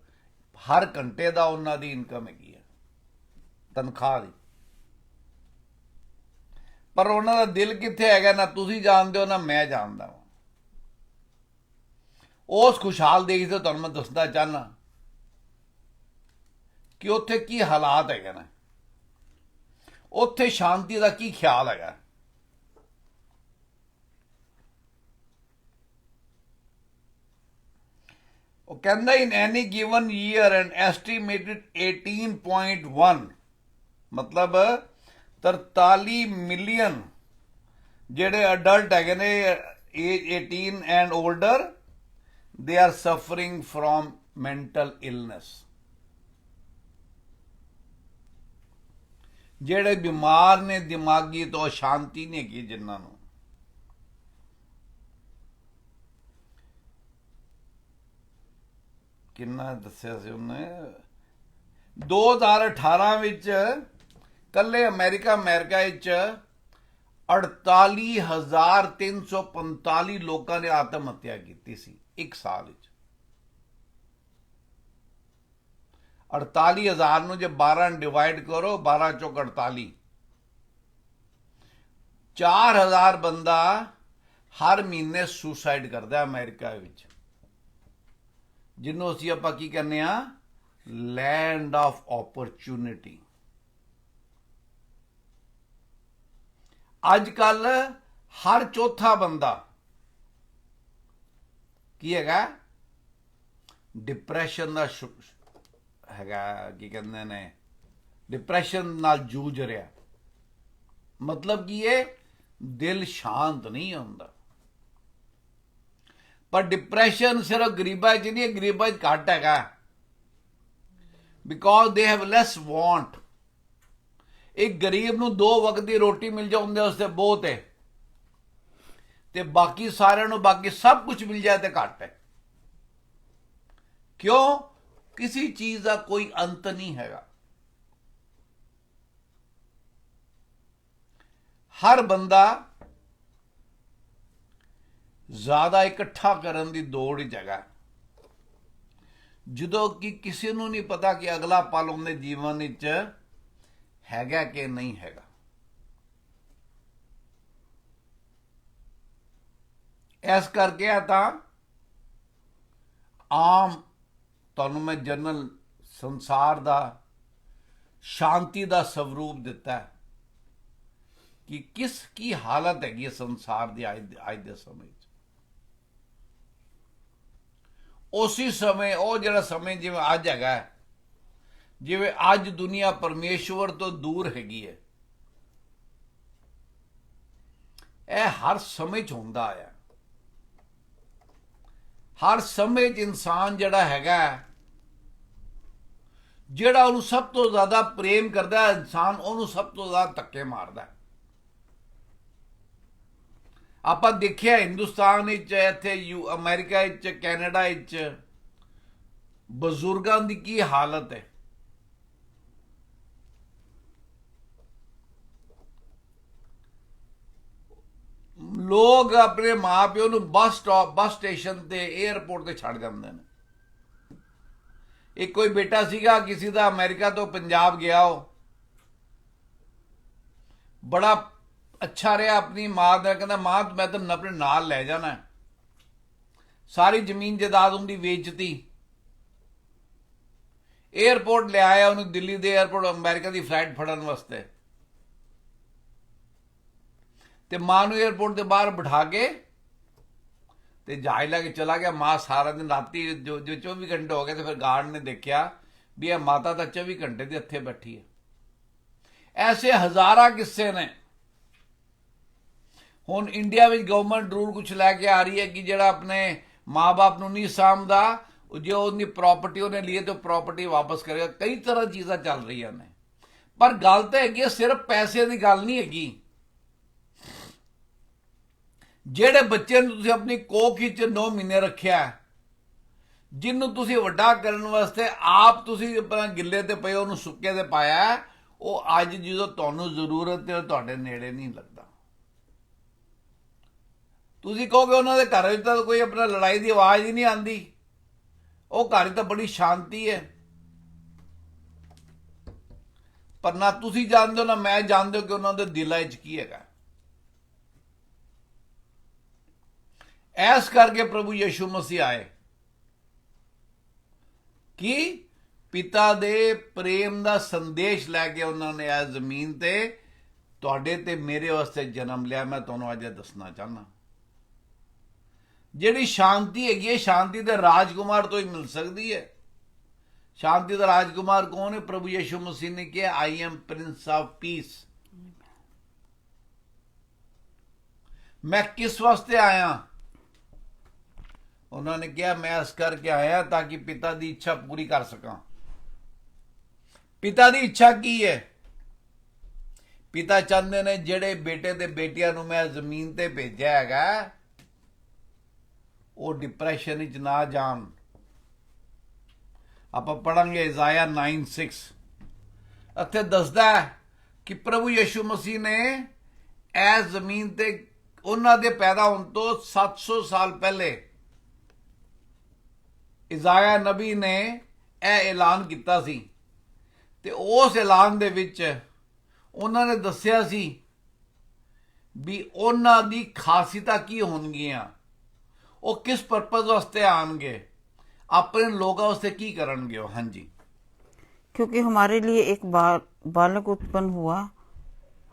ਹਰ ਘੰਟੇ ਦਾ ਉਹਨਾਂ ਦੀ ਇਨਕਮ ਹੈਗੀ ਹੈ, ਤਨਖਾਹ ਦੀ। ਪਰ ਉਹਨਾਂ ਦਾ ਦਿਲ ਕਿੱਥੇ ਹੈਗਾ ਨਾ ਤੁਸੀਂ ਜਾਣਦੇ ਹੋ ਨਾ ਮੈਂ ਜਾਣਦਾ ਹਾਂ। ਉਸ ਖੁਸ਼ਹਾਲ ਦੇਸ਼ ਤੋਂ ਤੁਹਾਨੂੰ ਮੈਂ ਦੱਸਣਾ ਚਾਹਨਾ ਕਿ ਉੱਥੇ ਕੀ ਹਾਲਾਤ ਹੈਗੇ ਨੇ, ਉੱਥੇ ਸ਼ਾਂਤੀ ਦਾ ਕੀ ਖਿਆਲ ਹੈਗਾ। ਉਹ ਕਹਿੰਦਾ in any given year and estimated 18.1 ਮਤਲਬ 43 ਮਿਲੀਅਨ ਜਿਹੜੇ ਅਡਲਟ ਹੈਗੇ ਨੇ age 18 and older, they are suffering from mental illness। ਜਿਹੜੇ ਬਿਮਾਰ ਨੇ ਦਿਮਾਗੀ ਤੋਂ, ਸ਼ਾਂਤੀ ਨਹੀਂ ਹੈਗੀ ਜਿਨ੍ਹਾਂ ਨੂੰ। ਕਿੰਨਾ ਦੱਸਿਆ ਸੀ ਉਹਨੇ? 2018 ਵਿੱਚ ਕੱਲੇ ਅਮਰੀਕਾ ਵਿੱਚ 48,345 ਲੋਕਾਂ ਨੇ ਆਤਮ ਹੱਤਿਆ ਕੀਤੀ ਸੀ ਇੱਕ ਸਾਲ ਵਿੱਚ। 48,000 ਨੂੰ ਜੇ 12 ਡਿਵਾਈਡ ਕਰੋ, 12 ਚੋਕ 48, 4,000 ਬੰਦਾ ਹਰ ਮਹੀਨੇ ਸੁਸਾਈਡ ਕਰਦਾ ਅਮਰੀਕਾ ਵਿੱਚ, ਜਿਹਨੂੰ ਅਸੀਂ ਆਪਾਂ ਕੀ ਕਹਿੰਦੇ ਆ? Land of opportunity. ਅੱਜ ਕੱਲ ਹਰ ਚੌਥਾ ਬੰਦਾ ਕੀ ਹੈਗਾ? ਡਿਪਰੈਸ਼ਨ ਦਾ ਹੈਗਾ, ਕੀ ਕਹਿੰਦੇ ਨੇ, ਡਿਪਰੈਸ਼ਨ ਨਾਲ ਜੂਝ ਰਿਹਾ। ਮਤਲਬ ਕੀ ਇਹ ਦਿਲ ਸ਼ਾਂਤ ਨਹੀਂ ਹੁੰਦਾ। ਪਰ ਡਿਪਰੈਸ਼ਨ ਸਿਰਫ ਗਰੀਬਾਂ 'ਚ ਨਹੀਂ, ਗਰੀਬਾਂ 'ਚ ਘੱਟ ਹੈਗਾ, because they have lace want. ਇੱਕ ਗਰੀਬ ਨੂੰ 2 ਵਕਤ ਦੀ ਰੋਟੀ ਮਿਲ ਜਾਏ ਉਹਦੇ ਵਾਸਤੇ ਬਹੁਤ ਹੈ, ਤੇ ਬਾਕੀ ਸਾਰਿਆਂ ਨੂੰ ਬਾਕੀ ਸਭ ਕੁਝ ਮਿਲ ਜਾਏ ਤੇ ਘੱਟ ਹੈ। ਕਿਉਂ? किसी चीज का कोई अंत नहीं हैगा। हर बंदा ज्यादा इकट्ठा करन दी दौड़ विच हैगा, ਜਦੋਂ कि किसी ਨੂੰ नहीं पता कि अगला पल उनके जीवन विच हैगा कि नहीं हैगा। इस करके तां आम ਤੁਹਾਨੂੰ मैं जनरल संसार दा शांति दा स्वरूप दिता है कि किस की हालत हैगी संसार दी अज दे समय च। उसी समय वो जिहड़ा समय जिवें अज हैगा, जिवें अज दुनिया परमेश्वर तो दूर हैगी है, यह हर समय च हुंदा आया। हर समय च इंसान जिहड़ा हैगा, जिहड़ा उहनूं सब तो ज्यादा प्रेम करदा है, इंसान उहनूं सब तो ज्यादा धक्के मारदा है। ਆਪਾਂ देखिया हिंदुस्तान इत्थे अमेरिका कैनेडा बजुर्गों की की हालत है। लोग अपने माँ प्यो नूं बस स्टेशन ते एयरपोर्ट ते छड़ जांदे ने। एक कोई बेटा सीगा किसी दा अमेरिका तो पंजाब गया, हो बड़ा अच्छा रहा, अपनी मां का कहना मां मैं तो अपने नाल ले जाना है। सारी जमीन जायदाद उनकी वेचती, एयरपोर्ट ले आया उन्हें, दिल्ली दे एयरपोर्ट अमेरिका की फ्लाइट फड़न वास्ते, ते मां नूं एयरपोर्ट के बाहर बिठा के ते जहाज लैके चला गया। मां सारा दिन राती जो 24 घंटे हो गए, तो फिर गार्ड ने देखा भी यह माता तो 24 घंटे की इत्थे बैठी है। ऐसे हजारा किस्से ने। हुण इंडिया में गवर्नमेंट रूल कुछ लैके आ रही है कि जिहड़ा अपने माँ बाप नूं नहीं सामदा, जो उनकी प्रॉपर्टी उन्हें लिए तो प्रॉपर्टी वापस करेगा। कई तरह चीज़ां चल रही ने, पर गल तो हैगी सिर्फ पैसे की गल नहीं हैगी। जिहड़े बच्चे नूं तुसीं अपनी कोख विच 9 महीने रखिया, जिन्नूं तुसीं वड्डा करन वास्ते आप तुसीं अपना गिल्ले ते पए उहनूं सुक्के ते पाया, वो अज जदों तुहानूं जरूरत है तुहाडे नेड़े नहीं लगदा। तुसीं कहोगे उन्होंने घर में तो कोई अपना लड़ाई की आवाज़ ही नहीं आती, वो घर तो बड़ी शांति है, पर ना तुसीं जानते हो ना मैं जानते हो कि उन्होंने दिलों च की है। ऐस करके प्रभु यीशु मसीह आए कि पिता दे प्रेम का संदेश लैके उन्होंने इस जमीन ते तुहाडे ते मेरे वास्ते जन्म लिया। मैं तुहानूं अज दसना चाहना, जिहड़ी शांति हैगी, शांति तो राजकुमार तो ही मिल सकती है। शांति का राजकुमार कौन है? प्रभु यीशु मसीह ने कहा I am Prince of peace. मैं किस वास्ते आया? उन्होंने कहा मैं इस करके आया ताकि पिता की इच्छा पूरी कर सका। पिता की इच्छा की है? पिता चाहते ने जेड़े बेटे ते बेटियां नूं मैं जमीन ते भेजा हैगा, वो डिप्रैशन विच ना जान। आप पढ़ांगे इज़ाया 9:6, इत्थे दसदा है कि प्रभु यीशु मसीह ने इस जमीन ते उन्हां दे पैदा होने तो 700 साल पहले इज़ाया नबी ने यह ऐलान किया सी, ते उस ऐलान दे विच उन्होंने दस्सिया सी भी उन्हां दी खासियतां की होणगियां, वो किस परपज वास्ते आएंगे, अपने लोगों वास्ते की करनगे। हाँ जी, क्योंकि हमारे लिए एक बालक उत्पन्न हुआ,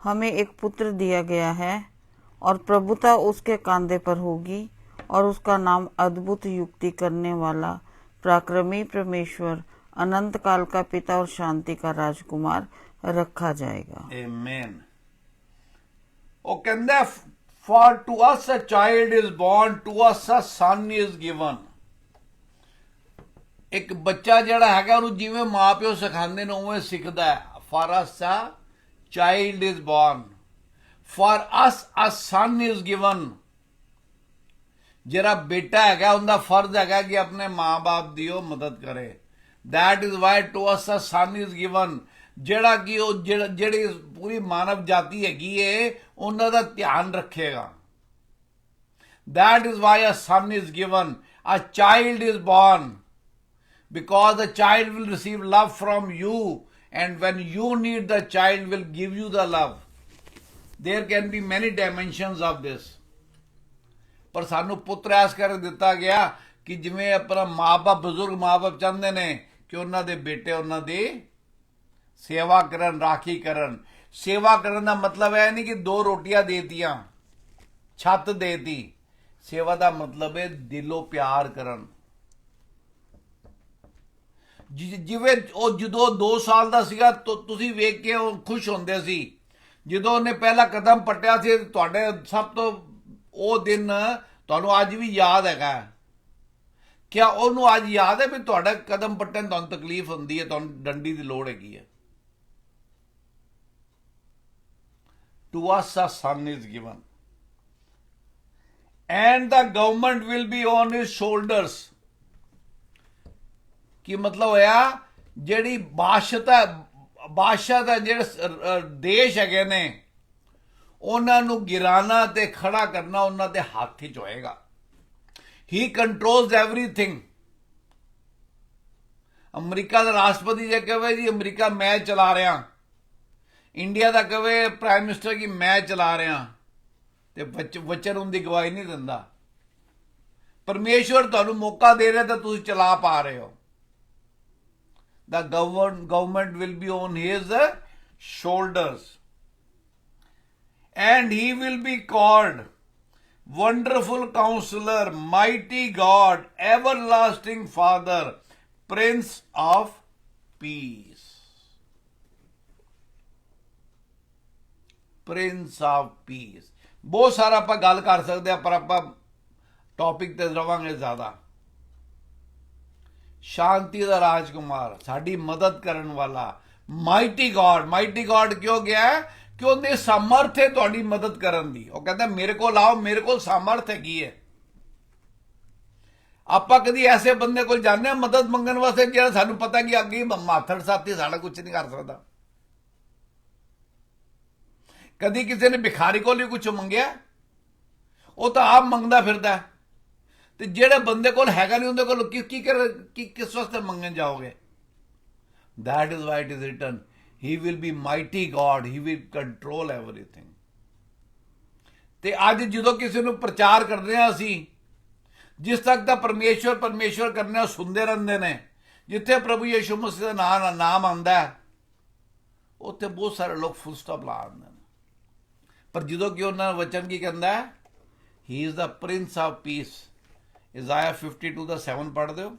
हमें एक पुत्र दिया गया है और प्रभुता उसके कांधे पर होगी और उसका नाम अद्भुत युक्ति करने वाला, पराक्रमी परमेश्वर, अनंत काल का पिता और शांति का राजकुमार रखा जाएगा। आमीन। वो कहंदा for to us a child is born, to us a son is given. एक बच्चा जिहड़ा हैगा उहनूं जिवें मां प्यो सिखांदे ने उवें सिखदा है। For us a child is born, for us a son is given. जिहड़ा बेटा हैगा उनका फर्ज हैगा कि अपने मां बाप दी मदद करे। That is why to us a son is given, ਜਿਹੜਾ ਕਿ ਉਹ ਜਿਹੜੀ ਪੂਰੀ ਮਾਨਵ ਜਾਤੀ ਹੈਗੀ ਏ ਉਹਨਾਂ ਦਾ ਧਿਆਨ ਰੱਖੇਗਾ। That is why a son is given, a child is born, because the child will receive love from you, and when you need, the child will give you the love. There can be many dimensions of this. ਪਰ ਸਾਨੂੰ ਪੁੱਤਰ ਐਸ ਕਰ ਦਿੱਤਾ ਗਿਆ ਕਿ ਜਿਵੇਂ ਆਪਣਾ ਮਾਂ-ਬਾਪ, ਬਜ਼ੁਰਗ ਮਾਂ-ਬਾਪ ਚਾਹੁੰਦੇ ਨੇ ਕਿ ਉਹਨਾਂ ਦੇ ਬੇਟੇ ਉਹਨਾਂ ਦੀ ਸੇਵਾ ਕਰਨ, ਰਾਖੀ ਕਰਨ। ਸੇਵਾ ਕਰਨ ਦਾ ਮਤਲਬ ਇਹ ਨਹੀਂ ਕਿ 2 ਰੋਟੀਆਂ ਦੇਤੀਆਂ, ਛੱਤ ਦੇਤੀ। ਸੇਵਾ ਦਾ ਮਤਲਬ ਹੈ ਦਿਲੋਂ ਪਿਆਰ ਕਰਨ। ਜਿਵੇਂ ਉਹ ਜਦੋਂ 2 ਸਾਲ ਦਾ ਸੀਗਾ ਤੁਸੀਂ ਵੇਖ ਕੇ ਉਹ ਖੁਸ਼ ਹੁੰਦੇ ਸੀ। ਜਦੋਂ ਉਹਨੇ ਪਹਿਲਾ ਕਦਮ ਪੱਟਿਆ ਸੀ, ਤੁਹਾਡੇ ਸਭ ਤੋਂ ਉਹ ਦਿਨ ਤੁਹਾਨੂੰ ਅੱਜ ਵੀ ਯਾਦ ਹੈਗਾ। ਕਿਆ ਉਹਨੂੰ ਅੱਜ ਯਾਦ ਹੈ ਵੀ ਤੁਹਾਡਾ ਕਦਮ ਪੱਟਣ ਤੁਹਾਨੂੰ ਤਕਲੀਫ ਹੁੰਦੀ ਹੈ, ਤੁਹਾਨੂੰ ਡੰਡੀ ਦੀ ਲੋੜ ਹੈਗੀ ਹੈ? To us a son is given, and the government will be on his shoulders। ਕੀ ਮਤਲਬ ਹੋਇਆ? ਜਿਹੜੀ ਬਾਦਸ਼ਾਹ ਦਾ ਜਿਹੜੇ ਦੇਸ਼ ਹੈਗੇ ਨੇ ਉਹਨਾਂ ਨੂੰ ਗਿਰਾਣਾ ਤੇ ਖੜਾ ਕਰਨਾ ਉਹਨਾਂ ਦੇ ਹੱਥ 'ਚ ਹੋਏਗਾ। ਹੀ ਕੰਟਰੋਲਸ ਐਵਰੀਥਿੰਗ। ਅਮਰੀਕਾ ਦਾ ਰਾਸ਼ਟਰਪਤੀ ਜੇ ਕਹੇ ਜੀ ਅਮਰੀਕਾ ਮੈਂ ਚਲਾ ਰਿਹਾ, ਇੰਡੀਆ ਦਾ ਕਹੇ ਪ੍ਰਾਈਮ ਮਿਨਿਸਟਰ ਕਿ ਮੈਂ ਚਲਾ ਰਿਹਾ, ਤੇ ਵਚਨ ਉਹਦੀ ਗਵਾਹੀ ਨਹੀਂ ਦਿੰਦਾ। ਪਰਮੇਸ਼ਵਰ ਤੁਹਾਨੂੰ ਮੌਕਾ ਦੇ ਰਿਹਾ ਤਾਂ ਤੁਸੀਂ ਚਲਾ ਪਾ ਰਹੇ ਹੋ। The government will be on his shoulders, and he will be called Wonderful Counselor, Mighty God, Everlasting Father, Prince of Peace। Prince of Peace। ਬਹੁਤ ਸਾਰਾ ਆਪਾਂ ਗੱਲ ਕਰ ਸਕਦੇ ਆ, ਪਰ ਆਪਾਂ ਟੌਪਿਕ ਤੇ ਰਵਾਂਗੇ ਜ਼ਿਆਦਾ। ਸ਼ਾਂਤੀ ਦਾ ਰਾਜਕੁਮਾਰ, ਸਾਡੀ ਮਦਦ ਕਰਨ ਵਾਲਾ, ਮਾਈਟੀ ਗॉड ਕਿਉਂ ਗਿਆ? ਕਿ ਉਹਦੇ ਸਮਰਥ ਹੈ ਤੁਹਾਡੀ ਮਦਦ ਕਰਨ ਦੀ। ਉਹ ਕਹਿੰਦਾ ਮੇਰੇ ਕੋਲ ਆਓ, ਮੇਰੇ ਕੋਲ ਸਮਰਥ ਹੈਗੀ ਹੈ। ਆਪਾਂ ਕਦੀ ਐਸੇ ਬੰਦੇ ਕੋਲ ਜਾਂਦੇ ਹਾਂ ਮਦਦ ਮੰਗਣ ਵਾਸਤੇ ਜਿਹੜਾ ਸਾਨੂੰ ਪਤਾ ਕਿ ਅੱਗੇ ਮਾਥੜ ਸਾਥੀ ਸਾਡਾ ਕੁਝ ਨਹੀਂ ਕਰ ਸਕਦਾ। ਕਦੀ ਕਿਸੇ ਨੇ ਭਿਖਾਰੀ ਕੋਲ ਵੀ ਕੁਝ ਮੰਗਿਆ? ਉਹ ਤਾਂ ਆਪ ਮੰਗਦਾ ਫਿਰਦਾ। ਤੇ ਜਿਹੜੇ ਬੰਦੇ ਕੋਲ ਹੈਗਾ ਨਹੀਂ ਉਹਦੇ ਕੋਲ ਕਿਸ ਵਾਸਤੇ ਮੰਗਣ ਜਾਓਗੇ? That is why it is written, he will be mighty God, he will control everything। ਤੇ ਅੱਜ ਜਦੋਂ ਕਿਸੇ ਨੂੰ ਪ੍ਰਚਾਰ ਕਰਦੇ ਹਾਂ ਅਸੀਂ, ਜਿਸ ਤੱਕ ਦਾ ਪਰਮੇਸ਼ਵਰ ਕਰਨੇ ਸੁਣਦੇ ਰਹਿੰਦੇ ਨੇ, ਜਿੱਥੇ ਪ੍ਰਭੂ ਯਿਸੂ ਮਸੀਹ ਦਾ ਨਾਮ ਆਉਂਦਾ ਉੱਥੇ ਬਹੁਤ ਸਾਰੇ ਲੋਕ ਫੁੱਲ ਸਟਾਪ ਲਾ ਦਿੰਦੇ ਨੇ। ਪਰ ਜਦੋਂ ਕਿ ਉਹਨਾਂ ਦਾ ਵਚਨ ਕੀ ਕਹਿੰਦਾ ਹੈ? He is the prince of peace. Isaiah 52 ਦਾ 7 ਪੜ੍ਹ ਦਿਓ।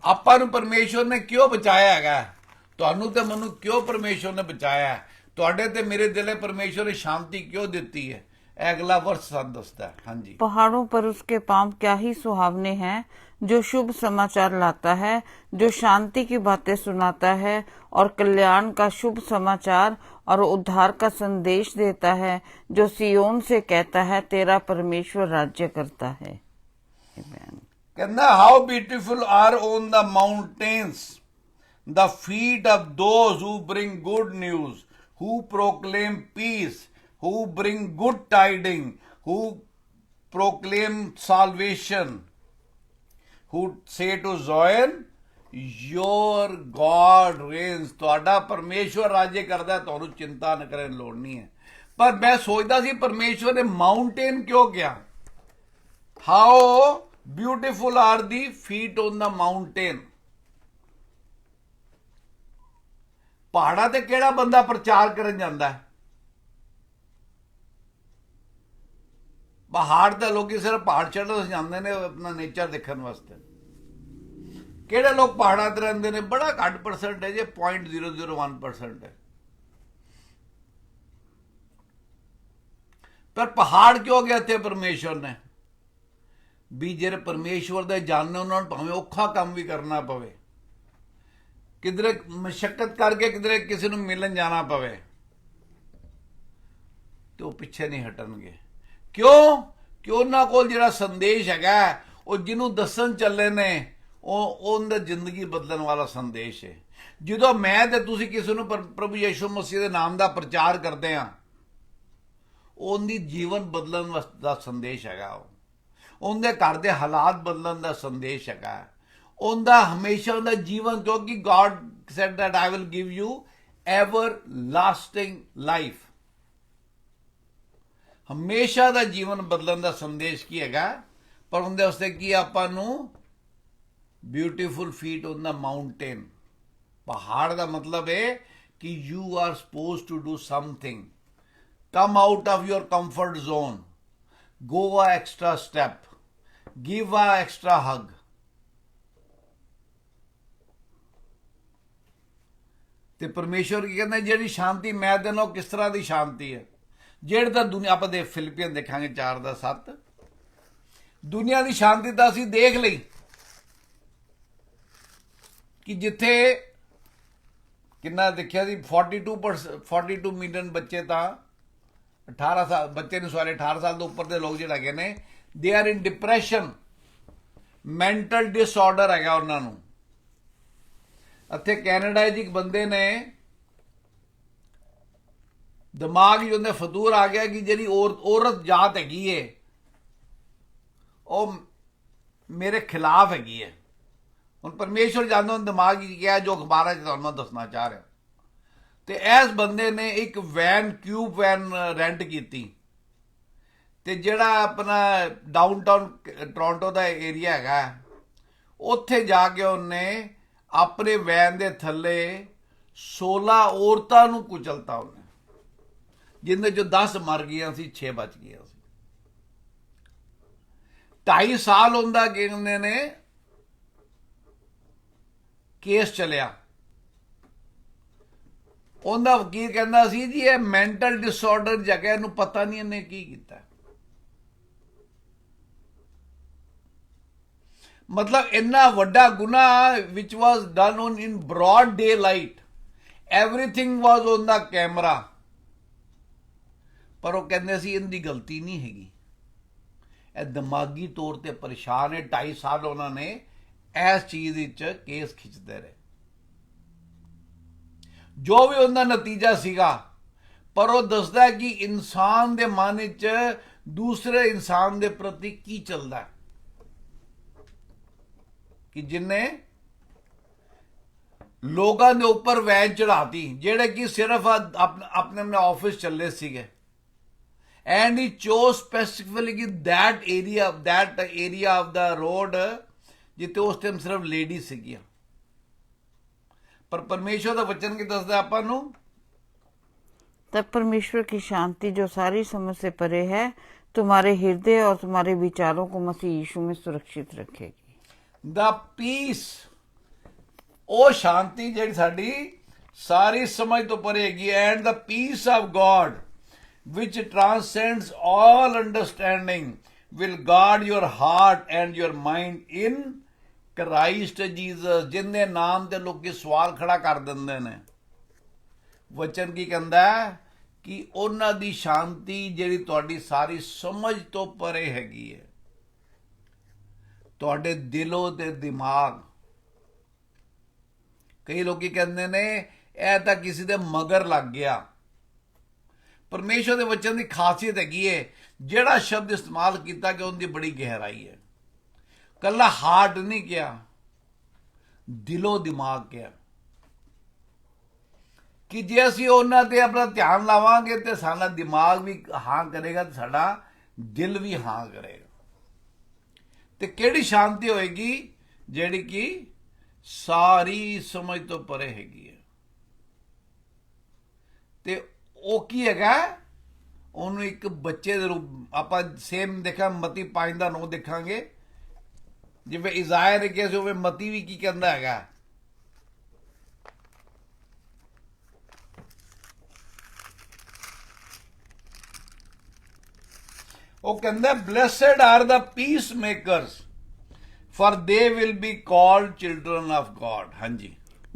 ਆਪਾਂ ਨੂੰ ਪਰਮੇਸ਼ਵਰ ਨੇ ਕਿਉਂ ਬਚਾਇਆ ਹੈਗਾ? ਤੁਹਾਨੂੰ ਤੇ ਮੈਨੂੰ ਕਿਉਂ ਪਰਮੇਸ਼ਵਰ ਨੇ ਬਚਾਇਆ? ਤੁਹਾਡੇ ਤੇ ਮੇਰੇ ਦਿਲੇ ਪਰਮੇਸ਼ਵਰ ਨੇ शांति क्यों देती है? अगला वर्ष साथ दसता है। हाँ जी। पहाड़ों पर उसके पांव क्या ही सुहावने हैं, जो शुभ समाचार लाता है, जो शांति की बातें सुनाता है और कल्याण का शुभ समाचार और उद्धार का संदेश देता है, जो सियोन से कहता है तेरा परमेश्वर राज्य करता है। कहना how beautiful are on the mountains the feet of those who bring good news, who proclaim peace, who bring good tidings, who proclaim salvation, who say to Zion, your God reigns। ਤੁਹਾਡਾ ਪਰਮੇਸ਼ਵਰ ਰਾਜੇ ਕਰਦਾ, ਤੁਹਾਨੂੰ ਚਿੰਤਾ ਨਾ ਕਰਨ ਲੋੜ ਨਹੀਂ ਹੈ। ਪਰ ਮੈਂ ਸੋਚਦਾ ਸੀ ਪਰਮੇਸ਼ਵਰ ਨੇ ਮਾਊਂਟੇਨ ਕਿਉਂ ਕਿਹਾ? how beautiful are the feet on the mountain। ਪਹਾੜਾਂ ਤੇ ਕਿਹੜਾ ਬੰਦਾ ਪ੍ਰਚਾਰ ਕਰਨ ਜਾਂਦਾ ਹੈ? ਪਹਾੜ ਤੇ ਲੋਕੀ ਸਿਰਫ ਪਹਾੜ ਚੜ੍ਹਨ ਜਾਂਦੇ ਨੇ ਆਪਣਾ ਨੇਚਰ ਦੇਖਣ ਵਾਸਤੇ। ਕਿਹੜੇ ਲੋਕ ਪਹਾੜਾਂ ਤੇ ਰਹਿੰਦੇ ਨੇ? ਬੜਾ ਘੱਟ ਪਰਸੈਂਟ ਹੈ, ਜੇ 0.001% ਹੈ। ਪਰ ਪਹਾੜ ਕਿਉਂ ਗਿਆ ਇੱਥੇ ਪਰਮੇਸ਼ਵਰ ਨੇ? ਵੀ ਜਿਹੜੇ ਪਰਮੇਸ਼ਵਰ ਦੇ ਜਾਣਨੇ ਉਹਨਾਂ ਨੂੰ ਭਾਵੇਂ ਔਖਾ ਕੰਮ ਵੀ ਕਰਨਾ ਪਵੇ, ਕਿਧਰੇ ਮਸ਼ੱਕਤ ਕਰਕੇ ਕਿਧਰੇ ਕਿਸੇ ਨੂੰ ਮਿਲਣ ਜਾਣਾ ਪਵੇ, ਤੇ ਉਹ ਪਿੱਛੇ ਨਹੀਂ ਹਟਣਗੇ। ਕਿਉਂ? ਕਿ ਉਹਨਾਂ ਕੋਲ ਜਿਹੜਾ ਸੰਦੇਸ਼ ਹੈਗਾ ਉਹ ਜਿਹਨੂੰ ਦੱਸਣ ਚੱਲੇ ਨੇ ਉਹਦਾ ਜ਼ਿੰਦਗੀ ਬਦਲਣ ਵਾਲਾ ਸੰਦੇਸ਼ ਹੈ। ਜਦੋਂ ਮੈਂ ਤੇ ਤੁਸੀਂ ਕਿਸੇ ਨੂੰ ਪ੍ਰਭੂ ਯਿਸੂ ਮਸੀਹ ਦੇ ਨਾਮ ਦਾ ਪ੍ਰਚਾਰ ਕਰਦੇ ਆ, ਉਹਦੀ ਜੀਵਨ ਬਦਲਣ ਦਾ ਸੰਦੇਸ਼ ਹੈਗਾ, ਉਹਦੇ ਘਰ ਦੇ ਹਾਲਾਤ ਬਦਲਣ ਦਾ ਸੰਦੇਸ਼ ਹੈਗਾ, ਉਹਦਾ ਹਮੇਸ਼ਾ ਉਹਦਾ ਜੀਵਨ, ਕਿਉਂਕਿ god said that I will give you ever lasting life. ਹਮੇਸ਼ਾ ਦਾ ਜੀਵਨ ਬਦਲਣ ਦਾ ਸੰਦੇਸ਼ ਕੀ ਹੈਗਾ, ਪਰ ਉਹਦੇ ਵਾਸਤੇ ਕੀ ਆਪਾਂ ਨੂੰ beautiful feet on the mountain. ਪਹਾੜ ਦਾ ਮਤਲਬ ਹੈ ਕਿ you are suppose to do something, come out of your comfort zone, go a extra step, give a extra hug. ਤੇ ਪਰਮੇਸ਼ਵਰ ਕੀ ਕਹਿੰਦਾ, ਜਿਹੜੀ ਸ਼ਾਂਤੀ ਮੈਂ ਦੇਣਾ ਉਹ ਕਿਸ ਤਰ੍ਹਾਂ ਦੀ ਸ਼ਾਂਤੀ ਹੈ, ਜਿਹੜੀ ਤਾਂ ਦੁਨੀਆ, ਆਪਾਂ ਦੇ ਫਿਲਿਪੀਅਨ ਦੇਖਾਂਗੇ 4:7, ਦੁਨੀਆ ਦੀ ਸ਼ਾਂਤੀ ਤਾਂ ਅਸੀਂ ਦੇਖ ਲਈ ਕਿ ਜਿੱਥੇ ਕਿੰਨਾ ਦੇਖਿਆ ਸੀ 42 ਮਿਲੀਅਨ ਬੱਚੇ ਤਾਂ 18 ਸਾਲ ਬੱਚੇ ਨੇ, ਸਾਰੇ 18 ਸਾਲ ਤੋਂ ਉੱਪਰ ਦੇ ਲੋਕ ਜਿਹੜੇ ਹੈਗੇ ਨੇ, they are in depression, mental disorder ਹੈਗਾ ਉਹਨਾਂ ਨੂੰ। ਇੱਥੇ ਕੈਨੇਡਾ 'ਚ ਇੱਕ ਬੰਦੇ ਨੇ ਦਿਮਾਗ ਹੀ ਉਹਦੇ ਫਤੂਰ ਆ ਗਿਆ ਕਿ ਜਿਹੜੀ ਔਰਤ ਜਾਤ ਹੈਗੀ ਏ ਉਹ ਮੇਰੇ ਖਿਲਾਫ ਹੈਗੀ ਹੈ। ਹੁਣ ਪਰਮੇਸ਼ਵਰ ਜਾਣਦਾ ਉਹ ਦਿਮਾਗ ਹੀ ਕਿਹਾ ਜੋ ਅਖਬਾਰਾਂ 'ਚ ਤੁਹਾਨੂੰ ਦੱਸਣਾ ਚਾਹ ਰਿਹਾ। ਤੇ ਇਸ ਬੰਦੇ ਨੇ ਇੱਕ ਕਿਊਬ ਵੈਨ ਰੈਂਟ ਕੀਤੀ, ਤੇ ਜਿਹੜਾ ਆਪਣਾ ਡਾਊਨਟਾਊਨ ਟੋਰਾਂਟੋ ਦਾ ਏਰੀਆ ਹੈਗਾ, ਉੱਥੇ ਜਾ ਕੇ ਉਹਨੇ ਆਪਣੇ ਵੈਨ ਦੇ ਥੱਲੇ 16 ਔਰਤਾਂ ਨੂੰ ਕੁਚਲਤਾ ਉਹਨੇ, ਜਿੰਦੇ ਚੋਂ 10 ਮਰ ਗਈਆਂ ਸੀ, 6 ਬਚ ਗਈਆਂ ਸੀ। 2.5 ਸਾਲ ਹੁੰਦਾ ਕਹਿੰਦੇ ਨੇ ਕੇਸ ਚੱਲਿਆ। ਉਹਦਾ ਵਕੀਲ ਕਹਿੰਦਾ ਸੀ ਜੀ ਇਹ ਮੈਂਟਲ ਡਿਸਆਰਡਰ ਜਗ੍ਹਾ, ਇਹਨੂੰ ਪਤਾ ਨਹੀਂ ਇਹਨੇ ਕੀ ਕੀਤਾ। ਮਤਲਬ ਇੰਨਾ ਵੱਡਾ ਗੁਨਾਹ ਵਿਚ was done on in broad daylight, everything was on the camera, ਪਰ ਉਹ ਕਹਿੰਦੇ ਸੀ ਇਹਦੀ ਗਲਤੀ ਨਹੀਂ ਹੈਗੀ, ਇਹ ਦਿਮਾਗੀ ਤੌਰ ਤੇ ਪਰੇਸ਼ਾਨ ਹੈ। 2.5 ਸਾਲ ਉਹਨਾਂ ਨੇ ਇਸ ਚੀਜ਼ ਵਿੱਚ ਕੇਸ ਖਿੱਚਦੇ ਰਹੇ, ਜੋ ਵੀ ਉਹਦਾ ਨਤੀਜਾ ਸੀਗਾ। ਪਰ ਉਹ ਦੱਸਦਾ ਕਿ ਇਨਸਾਨ ਦੇ ਮਨ ਵਿੱਚ ਦੂਸਰੇ ਇਨਸਾਨ ਦੇ ਪ੍ਰਤੀ ਕੀ ਚੱਲਦਾ, ਕਿ ਜਿੰਨੇ ਲੋਕਾਂ ਦੇ ਉੱਪਰ ਵੈਨ ਚੜਾਤੀ, ਜਿਹੜੇ ਕਿ ਸਿਰਫ ਆਪਣੇ ਆਫਿਸ ਚੱਲੇ ਸੀਗੇ, and he chose specifically that area of the road ਜਿੱਥੇ ਉਸ ਟਾਈਮ ਸਿਰਫ ਲੇਡੀ ਸੀਗੀਆਂ। ਪਰ ਪਰਮੇਸ਼ਵਰ ਦਾ ਵਚਨ ਕੀ ਦੱਸਦਾ ਆਪਾਂ ਨੂੰ, तब परमेश्वर की शांति जो सारी समझ से परे है तुम्हारे हृदय और तुम्हारे विचारों को मसीह यीशु में सुरक्षित रखेगी। ਦਾ ਪੀਸ, ਉਹ ਸ਼ਾਂਤੀ ਜਿਹੜੀ ਸਾਡੀ ਸਾਰੀ ਸਮਝ ਤੋਂ ਪਰੇ ਹੈਗੀ, and the piece of god which transcends all understanding will guard your heart and your mind in Christ Jesus। ਜਿੰਨੇ ਨਾਮ ਤੇ ਲੋਕੀ ਸਵਾਲ ਖੜਾ ਕਰ ਦਿੰਦੇ ਨੇ, ਵਚਨ ਕੀ ਕਹਿੰਦਾ ਕਿ ਉਹਨਾਂ ਦੀ ਸ਼ਾਂਤੀ ਜਿਹੜੀ ਤੁਹਾਡੀ ਸਾਰੀ ਸਮਝ ਤੋਂ ਪਰੇ ਹੈਗੀ ਹੈ, ਤੁਹਾਡੇ ਦਿਲੋਂ ਤੇ ਦਿਮਾਗ। ਕਈ ਲੋਕੀ ਕਹਿੰਦੇ ਨੇ ਇਹ ਤਾਂ ਕਿਸੇ ਦੇ ਮਗਰ ਲੱਗ ਗਿਆ। ਪਰਮੇਸ਼ਵਰ ਦੇ ਵਚਨ ਦੀ ਖਾਸੀਅਤ ਹੈਗੀ ਹੈ, ਜਿਹੜਾ ਸ਼ਬਦ ਇਸਤੇਮਾਲ ਕੀਤਾ ਕਿ ਉਹਦੀ ਬੜੀ ਗਹਿਰਾਈ ਹੈ। ਕੱਲਾ ਹਾਰਟ ਨਹੀਂ ਕਿਹਾ, ਦਿਲੋਂ ਦਿਮਾਗ ਕਿਹਾ, ਕਿ ਜੇ ਅਸੀਂ ਉਹਨਾਂ ਤੇ ਆਪਣਾ ਧਿਆਨ ਲਾਵਾਂਗੇ ਤੇ ਸਾਡਾ ਦਿਮਾਗ ਵੀ ਹਾਂ ਕਰੇਗਾ ਤੇ ਸਾਡਾ ਦਿਲ ਵੀ ਹਾਂ ਕਰੇਗਾ। ਤੇ ਕਿਹੜੀ ਸ਼ਾਂਤੀ ਹੋਏਗੀ, ਜਿਹੜੀ ਕਿ ਸਾਰੀ ਸਮਝ ਤੋਂ ਪਰੇ ਹੈਗੀ ਹੈ। ਤੇ ਉਹ ਕੀ ਹੈਗਾ, ਉਹਨੂੰ ਇੱਕ ਬੱਚੇ ਦੇ ਰੂਪ ਆਪਾਂ ਸੇਮ ਦੇਖਾਂ, ਮਤੀ 5:9 ਦੇਖਾਂਗੇ, ਜਿਵੇਂ ਇਜ਼ਾਇਆ ਨੇ ਕਿਹਾ ਸੀ ਉਵੇਂ ਮਤੀ ਵੀ ਕੀ ਕਹਿੰਦਾ ਹੈਗਾ। ਉਹ ਕਹਿੰਦਾ blessed are the peacemakers for they will be called children of God. हाँ जी,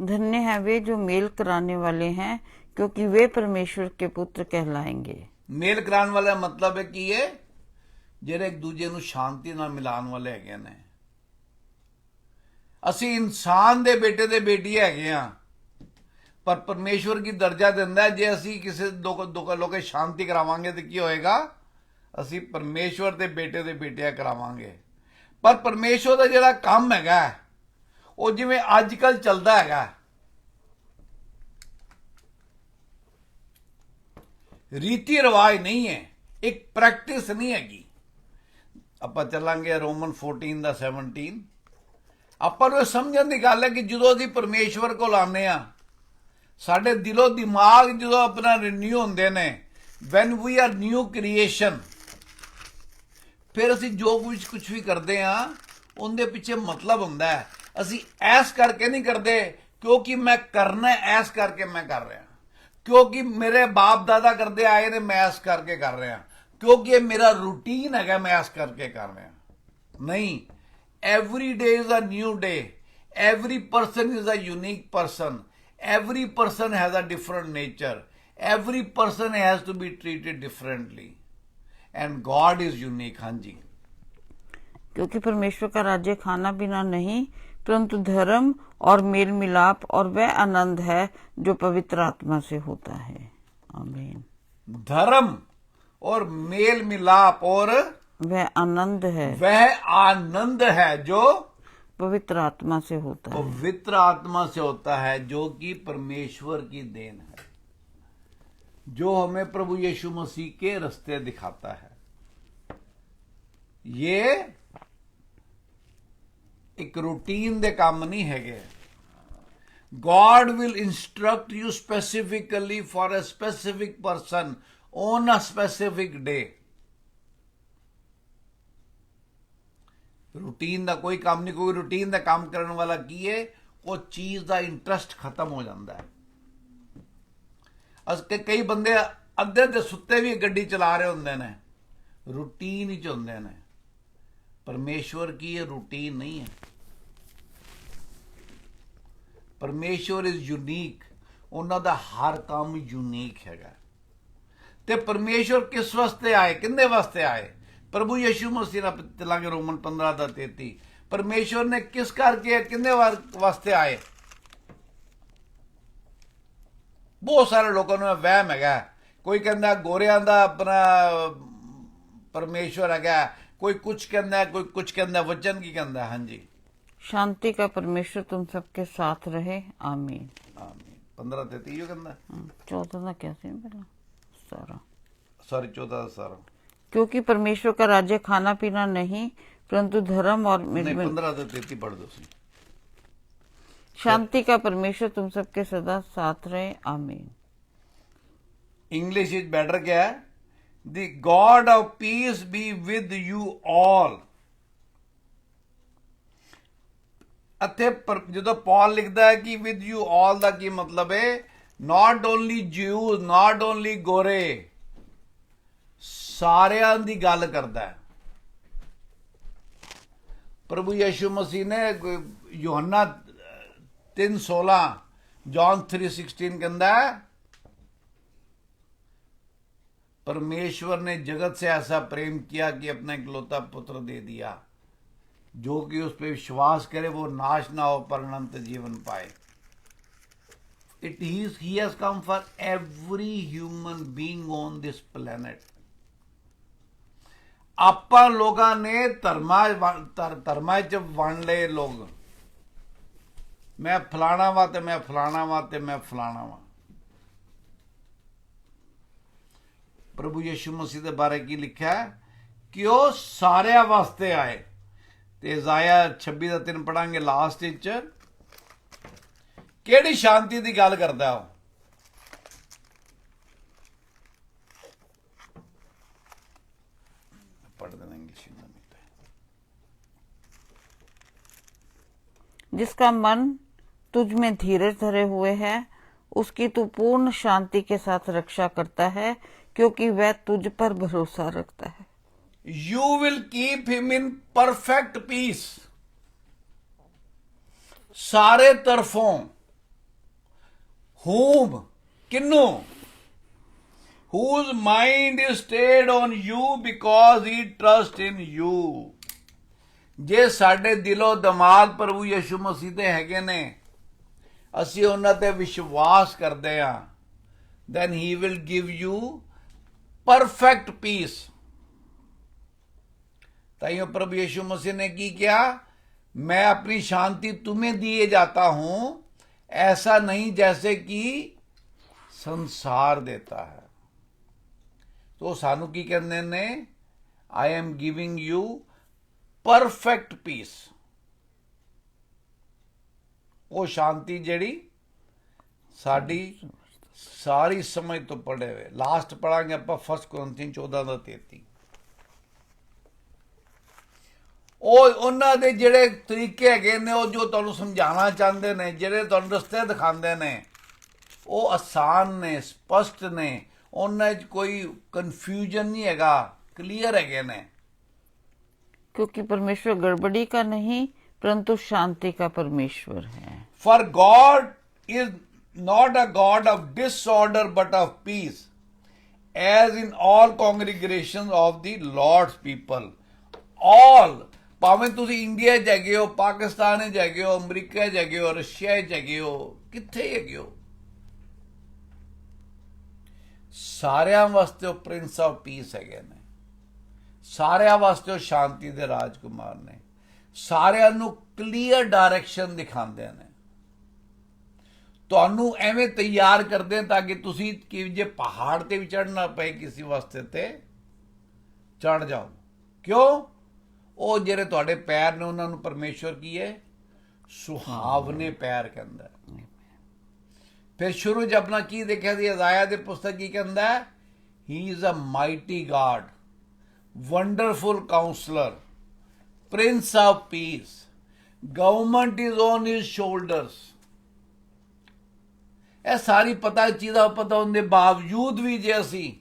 धन्य है वे जो मेल कराने वाले हैं क्योंकि वे परमेश्वर के पुत्र कहलाएंगे। मेल कराने वाला मतलब है कि ये ਜਿਹੜੇ ਇੱਕ ਦੂਜੇ ਨੂੰ ਸ਼ਾਂਤੀ ਨਾਲ ਮਿਲਾਉਣ ਵਾਲੇ ਹੈਗੇ ਨੇ। ਅਸੀਂ ਇਨਸਾਨ ਦੇ ਬੇਟੇ ਦੇ ਬੇਟੀ ਹੈਗੇ ਆ, ਪਰ ਪਰਮੇਸ਼ਵਰ ਕੀ ਦਰਜਾ ਦਿੰਦਾ ਜੇ ਅਸੀਂ ਕਿਸੇ ਲੋਕੇ ਸ਼ਾਂਤੀ ਕਰਾਵਾਂਗੇ ਤੇ ਕੀ ਹੋਏਗਾ? ਅਸੀਂ ਪਰਮੇਸ਼ਵਰ ਦੇ ਬੇਟਿਆਂ ਕਰਾਵਾਂਗੇ। ਪਰ ਪਰਮੇਸ਼ਵਰ ਦਾ ਜਿਹੜਾ ਕੰਮ ਹੈਗਾ ਉਹ ਜਿਵੇਂ ਅੱਜ ਕੱਲ ਚੱਲਦਾ ਹੈਗਾ, ਰੀਤੀ ਰਿਵਾਜ ਨਹੀਂ ਹੈ, ਇੱਕ ਪ੍ਰੈਕਟਿਸ ਨਹੀਂ ਹੈਗੀ। ਆਪਾਂ ਚੱਲਾਂਗੇ ਰੋਮਨ 14 ਦਾ 17। ਆਪਾਂ ਨੂੰ ਸਮਝਣ ਦੀ ਗੱਲ ਹੈ ਕਿ ਜਦੋਂ ਅਸੀਂ ਪਰਮੇਸ਼ਵਰ ਕੋਲ ਆਉਂਦੇ ਆ, ਸਾਡੇ ਦਿਲੋਂ ਦਿਮਾਗ ਜਦੋਂ ਆਪਣਾ ਰਿਨਿਊ ਹੁੰਦੇ ਨੇ, when we are new creation, ਫਿਰ ਅਸੀਂ ਜੋ ਕੁਝ ਵੀ ਕਰਦੇ ਆ ਉਹਦੇ ਪਿੱਛੇ ਮਤਲਬ ਹੁੰਦਾ ਹੈ। ਅਸੀਂ ਐਸ ਕਰਕੇ ਨਹੀਂ ਕਰਦੇ ਕਿਉਂਕਿ ਮੈਂ ਕਰਨਾ ਐਸ ਕਰਕੇ ਮੈਂ ਕਰ ਰਿਹਾ, ਕਿਉਂਕਿ ਮੇਰੇ ਬਾਪ ਦਾਦਾ ਕਰਦੇ ਆਏ ਨੇ ਮੈਂ ਐਸ ਕਰਕੇ ਕਰ ਰਿਹਾ, ਕਿਉਂਕਿ ਇਹ ਮੇਰਾ ਰੂਟੀਨ ਹੈਗਾ ਮੈਂ ਐਸ ਕਰਕੇ ਕਰ ਰਿਹਾ। ਨਹੀਂ, every day is a new day, every person is a unique person, every person has a different nature, every person has to be treated differently, and God is unique। हाँ जी, क्योंकि परमेश्वर का राज्य खाना पीना नहीं परंतु धर्म और मेल मिलाप और वह आनंद है जो पवित्र आत्मा से होता है। आमीन। धर्म और मेल मिलाप और वह आनंद है, वह आनंद है जो पवित्र आत्मा से होता है, पवित्र आत्मा से होता है, जो कि परमेश्वर की देन है, जो हमें प्रभु यीशु मसीह के रास्ते दिखाता है। ये एक रूटीन दे काम नहीं है। God will instruct you specifically for a specific person on a specific day। Routine का कोई काम नहीं, कोई रूटीन का काम करने वाला की है वो चीज का इंटरेस्ट खत्म हो जाता है। कई बंदे अद्धे सुत्ते भी गड्डी चला रहे होंगे ने, रूटीन ही होंगे ने। परमेश्वर की ये रूटीन नहीं है। परमेश्वर इज यूनीक, उन्होंने हर काम यूनीक हैगा। ते परमेश्वर किस वास्ते आए, किंदे वास्ते आए? प्रभु यीशु मसीह। चलांगे रोमन 15 का 33। परमेश्वर ने किस करके किंदे वास्ते आए? बहुत सारे लोगों ने वहम है, कोई कहता गोरिया का अपना परमेश्वर है, कोई कुछ कहता, कोई कुछ कहता। वचन की कहता? हाँ जी, शांति का परमेश्वर तुम सबके साथ रहे। आमीन। आमीन। 15:33 कहता। 14 का क्या सी पहला? 17 सॉरी 14 17। क्योंकि परमेश्वर का राज्य खाना पीना नहीं परंतु धर्म और 15:33 पढ़ दो। शांति का परमेश्वर तुम सबके सदा साथ रहे। आमीन। इंग्लिश इज बेटर क्या है? The God of peace be with you all. ਇੱਥੇ ਜਦੋਂ ਪੌਲ ਲਿਖਦਾ ਹੈ ਕਿ ਵਿਦ ਯੂ ਆਲ ਦਾ ਕੀ ਮਤਲਬ ਹੈ? Not only Jews, not only ਗੋਰੇ, ਸਾਰਿਆਂ ਦੀ ਗੱਲ ਕਰਦਾ ਹੈ। ਪ੍ਰਭੂ ਯੀਸ਼ੂ ਮਸੀਹ ਨੇ ਯੋਹੰਨਾ 3:16, जॉन 3:16 कहता है परमेश्वर ने जगत से ऐसा प्रेम किया कि अपना इकलौता पुत्र दे दिया, जो कि उस पर विश्वास करे वो नाश ना हो पर अनंत जीवन पाए। He has come for every human being on this planet। ਆਪਾਂ ਲੋਕਾਂ ਨੇ ਧਰਮਾਂ ਚ ਵੰਡ ਲਏ ਲੋਕ, ਮੈਂ ਫਲਾਣਾ ਵਾ ਤੇ ਮੈਂ ਫਲਾਣਾ ਵਾ ਤੇ ਮੈਂ ਫਲਾਣਾ ਵਾ। ਪ੍ਰਭੂ ਯੀਸ਼ੂ ਮਸੀਹ ਦੇ ਬਾਰੇ ਕੀ ਲਿਖਿਆ ਹੈ ਕਿ ਉਹ ਸਾਰਿਆਂ ਵਾਸਤੇ ਆਏ। ਤੇ ਇਜ਼ਾਇਆ 26 ਦਾ 3 ਪੜਾਂਗੇ ਲਾਸਟ ਵਿੱਚ। ਕਿਹੜੀ ਸ਼ਾਂਤੀ ਦੀ ਗੱਲ ਕਰਦਾ ਉਹ? पढ़ देना इंग्लिश में। जिसका मन तुझ में धीरज धरे हुए है उसकी तू पूर्ण शांति के साथ रक्षा करता है क्योंकि वह तुझ पर भरोसा रखता है। You will keep him in perfect peace। सारे तरफों whom kinnow whose mind is stayed on you because he trusts in you। ਜੇ ਸਾਡੇ ਦਿਲੋਂ ਦਿਮਾਗ ਪ੍ਰਭੂ ਯਿਸੂ ਮਸੀਹ ਦੇ ਹੈਗੇ ਨੇ, ਅਸੀਂ ਉਹਨਾਂ ਤੇ ਵਿਸ਼ਵਾਸ ਕਰਦੇ ਹਾਂ, then he will give you perfect peace। ताइयों प्रभु यीशु मसीह ने की किया, मैं अपनी शांति तुम्हें दिए जाता हूं, ऐसा नहीं जैसे कि संसार देता है। तो सानू की कहते ने, I am giving you perfect peace. वो शांति जड़ी साड़ी सारी समझ तो पढ़े हुए। लास्ट पढ़ांगे आप 1 कुरिन्थियों 14:33। ਉਹ ਉਹਨਾਂ ਦੇ ਜਿਹੜੇ ਤਰੀਕੇ ਹੈਗੇ ਨੇ, ਉਹ ਜੋ ਤੁਹਾਨੂੰ ਸਮਝਾਉਣਾ ਚਾਹੁੰਦੇ ਨੇ, ਜਿਹੜੇ ਤੁਹਾਨੂੰ ਰਸਤੇ ਦਿਖਾਉਂਦੇ ਨੇ, ਉਹ ਆਸਾਨ ਨੇ, ਸਪਸ਼ਟ ਨੇ, ਉਹਨਾਂ 'ਚ ਕੋਈ ਕਨਫਿਊਜ਼ਨ ਨਹੀਂ ਹੈਗਾ, ਕਲੀਅਰ ਹੈਗੇ ਨੇ। क्योंकि परमेश्वर गड़बड़ी का नहीं परंतु शांति का परमेश्वर है। For God is not a God of disorder but of peace, as in all congregations of the Lord's people। All, ਭਾਵੇਂ ਤੁਸੀਂ ਇੰਡੀਆ 'ਚ ਹੈਗੇ ਹੋ, ਪਾਕਿਸਤਾਨ 'ਚ ਹੈਗੇ ਹੋ, ਅਮਰੀਕਾ 'ਚ ਹੈਗੇ ਹੋ, ਰਸ਼ੀਆ 'ਚ ਹੈਗੇ ਹੋ, ਕਿੱਥੇ ਹੈਗੇ ਹੋ, ਸਾਰਿਆਂ ਵਾਸਤੇ ਉਹ ਪ੍ਰਿੰਸ ਆਫ ਪੀਸ ਹੈਗੇ ਨੇ, ਸਾਰਿਆਂ ਵਾਸਤੇ ਉਹ ਸ਼ਾਂਤੀ ਦੇ ਰਾਜਕੁਮਾਰ ਨੇ, ਸਾਰਿਆਂ ਨੂੰ ਕਲੀਅਰ ਡਾਇਰੈਕਸ਼ਨ ਦਿਖਾਉਂਦੇ ਨੇ, ਤੁਹਾਨੂੰ ਐਵੇਂ ਤਿਆਰ ਕਰਦੇ ਤਾਂ ਕਿ ਤੁਸੀਂ ਕਿ ਜੇ ਪਹਾੜ ਤੇ ਵੀ ਚੜ੍ਹਨਾ ਪਏ ਕਿਸੇ ਵਾਸਤੇ ਤੇ ਚੜ੍ਹ ਜਾਓ। ਕਿਉਂ? ਉਹ ਜਿਹੜੇ ਤੁਹਾਡੇ ਪੈਰ ਨੇ ਉਹਨਾਂ ਨੂੰ ਪਰਮੇਸ਼ਵਰ ਕੀ ਹੈ? ਸੁਹਾਵਨੇ ਪੈਰ ਕਹਿੰਦਾ। ਫਿਰ ਸ਼ੁਰੂ 'ਚ ਆਪਣਾ ਕੀ ਦੇਖਿਆ ਸੀ? ਇਜ਼ਾਇਆ ਦੇ ਪੁਸਤਕ ਕੀ ਕਹਿੰਦਾ? He is a mighty God, wonderful counsellor, prince of peace, government is on his shoulders. ਇਹ ਸਾਰੀ ਚੀਜ਼ਾਂ ਪਤਾ ਹੋਣ ਦੇ ਬਾਵਜੂਦ ਵੀ ਜੇ ਅਸੀਂ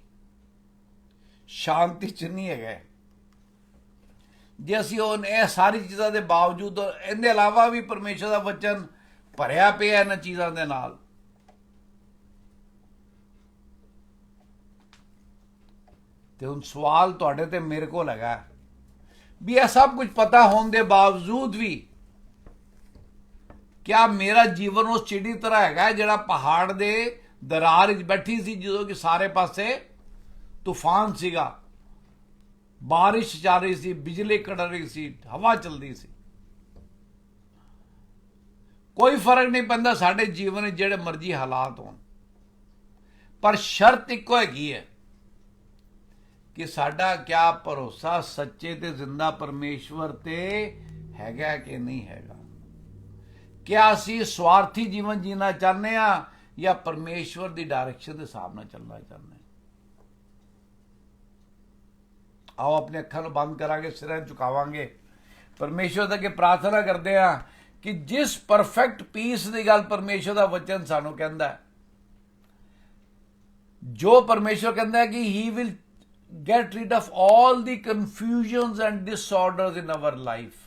ਸ਼ਾਂਤੀ 'ਚ ਨਹੀਂ ਹੈਗੇ, ਜੇ ਅਸੀਂ ਇਹ ਸਾਰੀ ਚੀਜ਼ਾਂ ਦੇ ਬਾਵਜੂਦ, ਇਹਦੇ ਇਲਾਵਾ ਵੀ ਪਰਮੇਸ਼ਰ ਦਾ ਵਚਨ ਭਰਿਆ ਪਿਆ ਇਹਨਾਂ ਚੀਜ਼ਾਂ ਦੇ ਨਾਲ, ਤੇ ਹੁਣ ਸਵਾਲ ਤੁਹਾਡੇ ਤੇ ਮੇਰੇ ਕੋਲ ਹੈਗਾ ਵੀ ਇਹ ਸਭ ਕੁਝ ਪਤਾ ਹੋਣ ਦੇ ਬਾਵਜੂਦ ਵੀ ਕਿਆ ਮੇਰਾ ਜੀਵਨ ਉਸ ਚਿੜੀ ਤਰ੍ਹਾਂ ਹੈਗਾ ਜਿਹੜਾ ਪਹਾੜ ਦੇ ਦਰਾਰ ਵਿੱਚ ਬੈਠੀ ਸੀ, ਜਦੋਂ ਕਿ ਸਾਰੇ ਪਾਸੇ ਤੂਫਾਨ ਸੀਗਾ, ਬਾਰਿਸ਼ ਚੱਲ ਰਹੀ ਸੀ, ਬਿਜਲੀ ਕੜ ਰਹੀ ਸੀ, ਹਵਾ ਚੱਲਦੀ ਸੀ, ਕੋਈ ਫਰਕ ਨਹੀਂ ਪੈਂਦਾ ਸਾਡੇ ਜੀਵਨ ਵਿੱਚ ਜਿਹੜੇ ਮਰਜ਼ੀ ਹਾਲਾਤ ਹੋਣ, ਪਰ ਸ਼ਰਤ ਇੱਕੋ ਹੈਗੀ ਹੈ ਕਿ ਸਾਡਾ ਕਿਆ ਭਰੋਸਾ ਸੱਚੇ ਤੇ ਜ਼ਿੰਦਾ ਪਰਮੇਸ਼ਵਰ ਤੇ ਹੈਗਾ ਕਿ ਨਹੀਂ ਹੈਗਾ। ਕਿਆ ਅਸੀਂ ਸਵਾਰਥੀ ਜੀਵਨ ਜੀਣਾ ਚਾਹੁੰਦੇ ਹਾਂ ਜਾਂ ਪਰਮੇਸ਼ਵਰ ਦੀ ਡਾਇਰੈਕਸ਼ਨ ਦੇ ਹਿਸਾਬ ਨਾਲ ਚੱਲਣਾ ਚਾਹੁੰਦੇ ਹਾਂ? आओ अपने अखर बंद करांगे, सिर झुकावांगे, परमेश्वर दे अगे प्रार्थना करते हैं कि जिस परफेक्ट पीस की गल परमेश्वर का वचन सानू कहता है, जो परमेश्वर कहता है कि he will get rid of all the confusions and disorders in our life.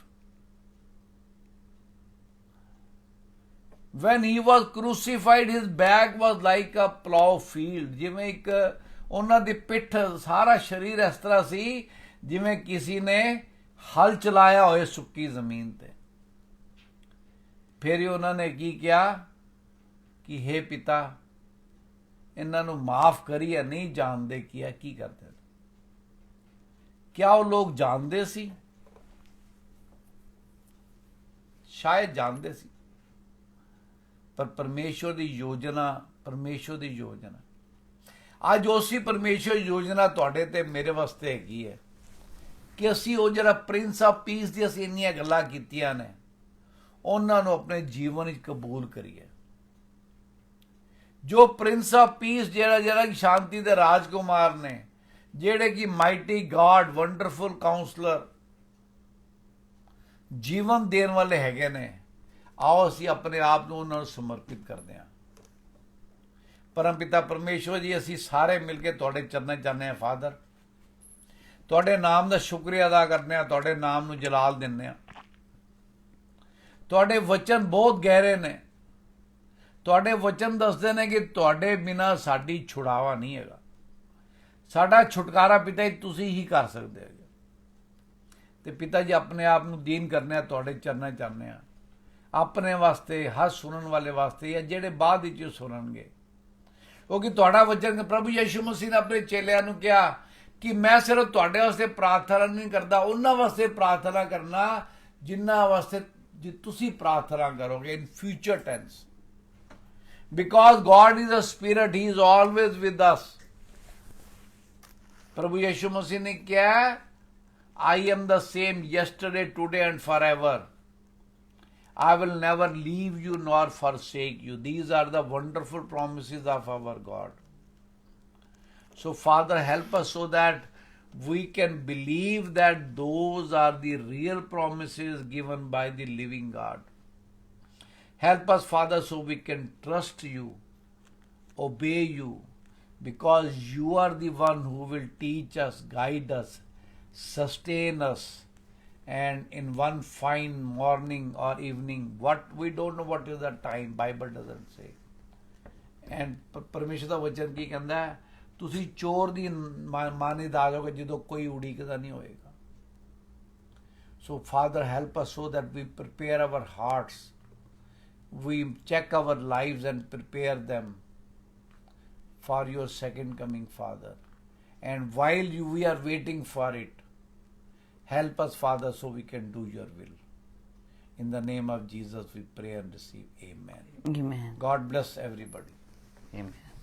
when he was crucified his back was like a plow field। ਜਿਵੇਂ ਇੱਕ ਉਹਨਾਂ ਦੀ ਪਿੱਠ, ਸਾਰਾ ਸਰੀਰ ਇਸ ਤਰ੍ਹਾਂ ਸੀ ਜਿਵੇਂ ਕਿਸੇ ਨੇ ਹਲ ਚਲਾਇਆ ਹੋਏ ਸੁੱਕੀ ਜ਼ਮੀਨ ਤੇ। ਫਿਰ ਉਹਨਾਂ ਨੇ ਕੀ ਕਿਹਾ ਕਿ हे ਪਿਤਾ, ਇਹਨਾਂ ਨੂੰ ਮਾਫ ਕਰੀਏ, ਨਹੀਂ ਜਾਣਦੇ ਕੀ ਕਰਦੇ। ਕਿਆ ਉਹ ਲੋਕ ਜਾਣਦੇ ਸੀ? ਸ਼ਾਇਦ ਜਾਣਦੇ ਸੀ, ਪਰ ਪਰਮੇਸ਼ਵਰ ਦੀ ਯੋਜਨਾ ਅੱਜ ਉਸੇ ਪਰਮੇਸ਼ਵਰ ਯੋਜਨਾ ਤੁਹਾਡੇ ਤੇ ਮੇਰੇ ਵਾਸਤੇ ਹੈਗੀ ਹੈ ਕਿ ਅਸੀਂ ਉਹ ਜਿਹੜਾ ਪ੍ਰਿੰਸ ਆਫ ਪੀਸ ਦੀ ਅਸੀਂ ਇੰਨੀਆਂ ਗੱਲਾਂ ਕੀਤੀਆਂ ਨੇ, ਉਹਨਾਂ ਨੂੰ ਆਪਣੇ ਜੀਵਨ ਵਿੱਚ ਕਬੂਲ ਕਰੀਏ। ਜੋ ਪ੍ਰਿੰਸ ਆਫ ਪੀਸ ਜਿਹੜਾ ਕਿ ਸ਼ਾਂਤੀ ਦੇ ਰਾਜਕੁਮਾਰ ਨੇ, ਜਿਹੜੇ ਕਿ ਮਾਈਟੀ ਗਾਡ, ਵੰਡਰਫੁਲ ਕਾਉਂਸਲਰ, ਜੀਵਨ ਦੇਣ ਵਾਲੇ ਹੈਗੇ ਨੇ, ਆਓ ਅਸੀਂ ਆਪਣੇ ਆਪ ਨੂੰ ਉਹਨਾਂ ਨੂੰ ਸਮਰਪਿਤ ਕਰਦੇ ਹਾਂ। परम पिता परमेश्वर जी, असी सारे मिलके तुहाडे चरणें जाने हैं फादर, तुहाडे नाम का शुक्रिया अदा करने, तुहाडे नाम नूं जलाल दिंदे हां। तुहाडे वचन बहुत गहरे ने, तुहाडे वचन दसदे ने कि तुहाडे बिना साडी छुड़ावा नहीं हैगा, साडा छुटकारा पिता जी तुसीं ही कर सकदे हो। ਤੇ ਪਿਤਾ ਜੀ ਆਪਣੇ ਆਪ ਨੂੰ ਦੀਨ ਕਰਨੇ ਆ ਤੁਹਾਡੇ ਚਰਨਾਂ 'ਚ ਚਾਹੁੰਦੇ ਆ, ਆਪਣੇ ਵਾਸਤੇ, ਹਰ ਸੁਣਨ ਵਾਲੇ ਵਾਸਤੇ ਜਾਂ ਜਿਹੜੇ ਬਾਅਦ ਵਿੱਚ ਸੁਣਨਗੇ। ਕਿਉਂਕਿ ਤੁਹਾਡਾ ਵਚਨ ਪ੍ਰਭੂ ਯਿਸੂ ਮਸੀਹ ਨੇ ਆਪਣੇ ਚੇਲਿਆਂ ਨੂੰ ਕਿਹਾ ਕਿ ਮੈਂ ਸਿਰਫ ਤੁਹਾਡੇ ਵਾਸਤੇ ਪ੍ਰਾਰਥਨਾ ਨਹੀਂ ਕਰਦਾ, ਉਹਨਾਂ ਵਾਸਤੇ ਪ੍ਰਾਰਥਨਾ ਕਰਨਾ ਜਿਨ੍ਹਾਂ ਵਾਸਤੇ ਜੇ ਤੁਸੀਂ ਪ੍ਰਾਰਥਨਾ ਕਰੋਗੇ in future tense. Because God is a spirit, he is always with us. प्रभु यीशु मसीह ने क्या है, I am the same yesterday, today and forever. I will never leave you nor forsake you. These are the wonderful promises of our God. So Father, help us so that we can believe that those are the real promises given by the living God. Help us, Father, so we can trust you, obey you, because you are the one who will teach us, guide us, sustain us. And in one fine morning or evening, what we don't know what is the time, Bible doesn't say. And ਪਰਮੇਸ਼ਰ ਦਾ ਵਚਨ ਕੀ ਕਹਿੰਦਾ ਹੈ, ਤੁਸੀਂ ਚੋਰ ਦੀ ਮਾਨਿਦ ਆ ਜਾਓਗੇ ਜਦੋਂ ਕੋਈ ਉਡੀਕਦਾ ਨਹੀਂ ਹੋਏਗਾ। So Father, help us so that we prepare our hearts, we check our lives and prepare them for your second coming, Father. And while we are waiting for it, help us, Father, so we can do your will. In the name of Jesus we pray and receive. Amen. Amen. God bless everybody. Amen.